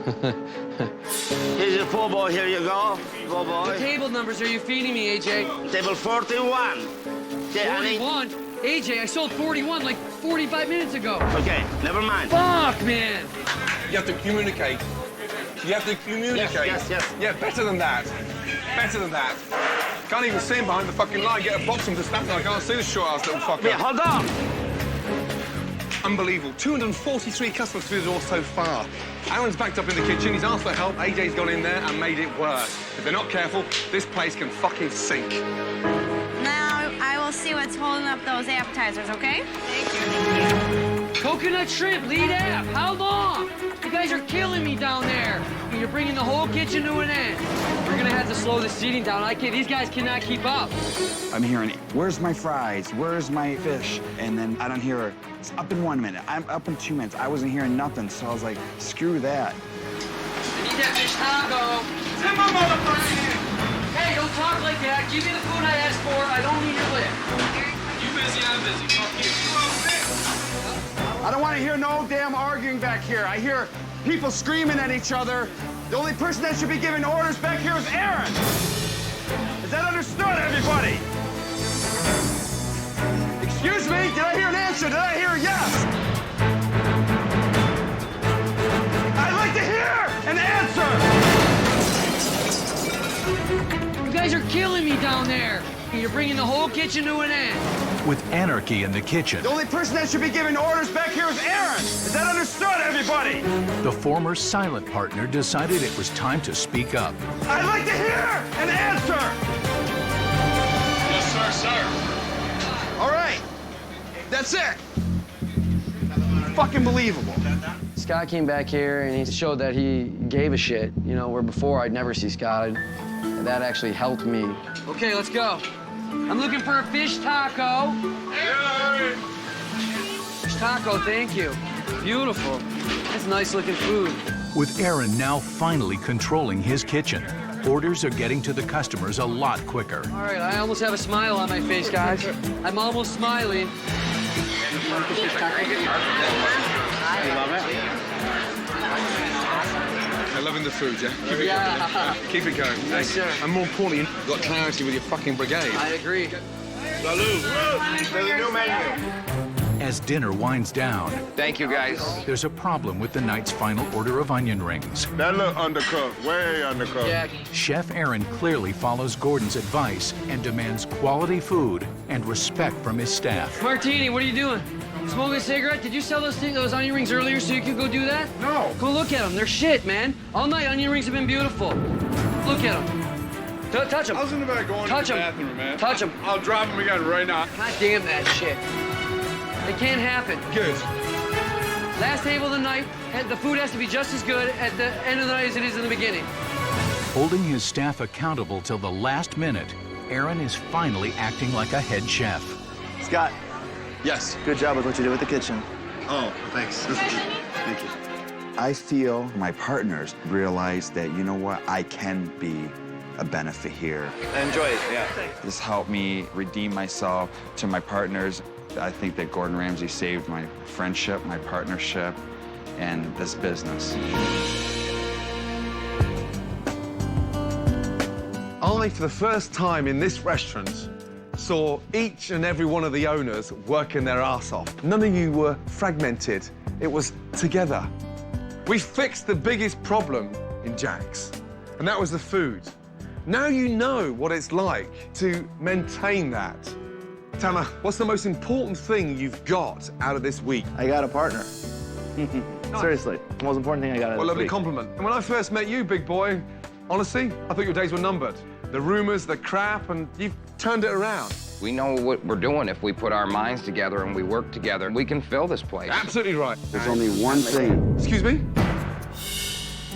Here's your poor boy, here you go. Poor boy. What table numbers are you feeding me, AJ? Table 41. Yeah, 41? AJ, I sold 41 like 45 minutes ago. Okay, never mind. Fuck, man. You have to communicate. You have to communicate. Yes. Yeah, better than that. Better than that. Can't even see him behind the fucking line. Get a box from the staff, I can't see the short-ass little fucker. Yeah, hold on. Unbelievable. 243 customers through the door so far. Aaron's backed up in the kitchen. He's asked for help. AJ's gone in there and made it worse. If they're not careful, this place can fucking sink. Now I will see what's holding up those appetizers, okay? Thank you. Coconut shrimp, lead app. How long? You guys are killing me down there. You're bringing the whole kitchen to an end. We're gonna have to slow the seating down. These guys cannot keep up. I'm hearing, where's my fries? Where's my fish? And then I don't hear, it's up in 1 minute. I'm up in 2 minutes. I wasn't hearing nothing, so I was like, screw that. I need that fish taco. Send my motherfucking hand. Hey, don't talk like that. Give me the food I asked for. I don't need your lip. You busy, I'm busy. Fuck you. I don't want to hear no damn arguing back here. I hear people screaming at each other. The only person that should be giving orders back here is Aaron. Is that understood, everybody? Excuse me, did I hear an answer? Did I hear a yes? I'd like to hear an answer! You guys are killing me down there. You're bringing the whole kitchen to an end. With anarchy in the kitchen, The only person that should be giving orders back here is Aaron. Is that understood, everybody? the former silent partner decided it was time to speak up. I'd like to hear an answer! Yes, sir, sir. All right, that's it. Fucking believable. Scott came back here and he showed that he gave a shit, you know, where before I'd never see Scott. That actually helped me. Okay, let's go. I'm looking for a fish taco. Fish taco, thank you. Beautiful. That's nice looking food. With Aaron now finally controlling his kitchen, orders are getting to the customers a lot quicker. All right, I almost have a smile on my face, guys. I'm almost smiling. They're loving the food, yeah? Keep it going. Keep it going. Yes, sir. And more importantly, you've got clarity with your fucking brigade. I agree. Salud. There's a new menu. As dinner winds down, Thank you, guys. there's a problem with the night's final order of onion rings. That look undercooked, way undercooked. Yeah. Chef Aaron clearly follows Gordon's advice and demands quality food and respect from his staff. Martini, what are you doing? Smoking a cigarette? Did you sell those onion rings earlier so you could go do that? No. Go look at them. They're shit, man. All night onion rings have been beautiful. Look at them. Touch them. I was in the back going Touch to the 'em. bathroom, man. Touch 'em. I'll drop them again right now. God damn that shit. It can't happen. Good. Last table of the night, the food has to be just as good at the end of the night as it is in the beginning. Holding his staff accountable till the last minute, Aaron is finally acting like a head chef. Scott, Yes. good job with what you did with the kitchen. Oh, thanks. Thank you. I feel my partners realize that, you know what, I can be a benefit here. Enjoy it, yeah. This helped me redeem myself to my partners. I think that Gordon Ramsay saved my friendship, my partnership, and this business. I, for the first time in this restaurant, saw each and every one of the owners working their ass off. None of you were fragmented. It was together. We fixed the biggest problem in Jax, and that was the food. Now you know what it's like to maintain that. Tana, what's the most important thing you've got out of this week? I got a partner. Seriously, the most important thing I got out of Well, this lovely week. compliment. And when I first met you, big boy, honestly, I thought your days were numbered. The rumors, the crap, and you've turned it around. We know what we're doing if we put our minds together and we work together. We can fill this place. Absolutely right. There's only one thing. Excuse me?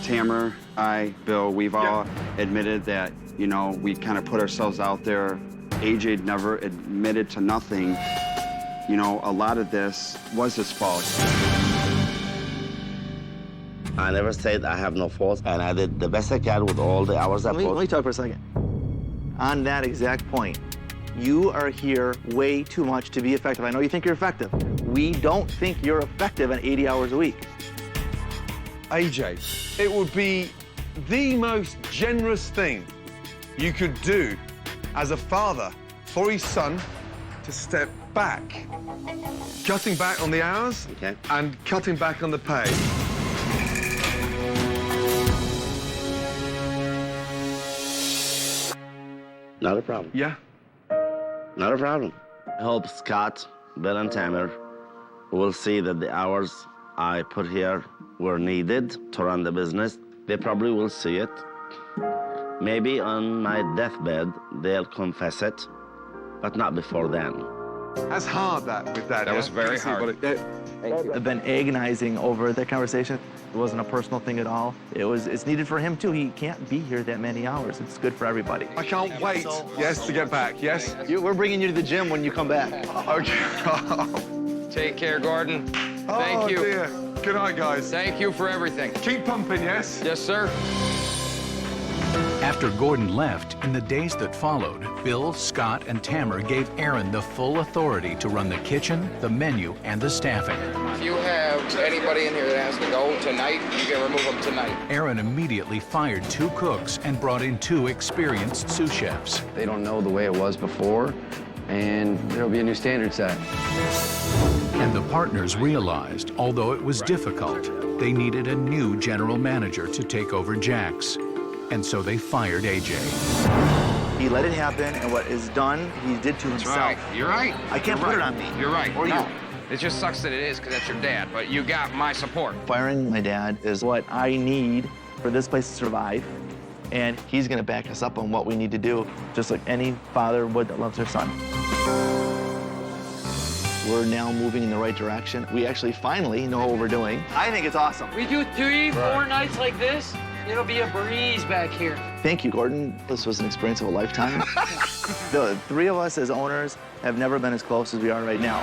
Tamara, I, Bill, we've all admitted that, you know, we kind of put ourselves out there. AJ never admitted to nothing. You know, a lot of this was his fault. I never said I have no fault, and I did the best I can with all the hours I put. Let me talk for a second. On that exact point, you are here way too much to be effective. I know you think you're effective. We don't think you're effective at 80 hours a week. AJ, it would be the most generous thing you could do as a father for his son to step back. Cutting back on the hours and cutting back on the pay. Not a problem. Yeah? Not a problem. I hope Scott, Bill, and Tamer will see that the hours I put here were needed to run the business. They probably will see it. Maybe on my deathbed, they'll confess it, but not before then. That's hard, that, with that. That was very hard. I've been agonizing over that conversation. It wasn't a personal thing at all. It's needed for him, too. He can't be here that many hours. It's good for everybody. I can't wait, yes, to get back, yes? We're bringing you to the gym when you come back. Okay. Take care, Gordon. Thank you. Dear. Good night, guys. Thank you for everything. Keep pumping, yes? Yes, sir. After Gordon left, in the days that followed, Bill, Scott, and Tamara gave Aaron the full authority to run the kitchen, the menu, and the staffing. If you have anybody in here that has to go tonight, you can remove them tonight. Aaron immediately fired 2 cooks and brought in 2 experienced sous chefs. They don't know the way it was before, and there'll be a new standard set. And the partners realized, although it was difficult, they needed a new general manager to take over Jax. And so they fired AJ. He let it happen, and what is done, he did to himself. Right. You're right. I can't put it on me. You're right. Or no. you. It just sucks that it is, because that's your dad, but you got my support. Firing my dad is what I need for this place to survive, and he's gonna back us up on what we need to do, just like any father would that loves their son. We're now moving in the right direction. We actually finally know what we're doing. I think it's awesome. We do 3, 4 nights like this, it'll be a breeze back here. Thank you, Gordon. This was an experience of a lifetime. The 3 of us as owners have never been as close as we are right now.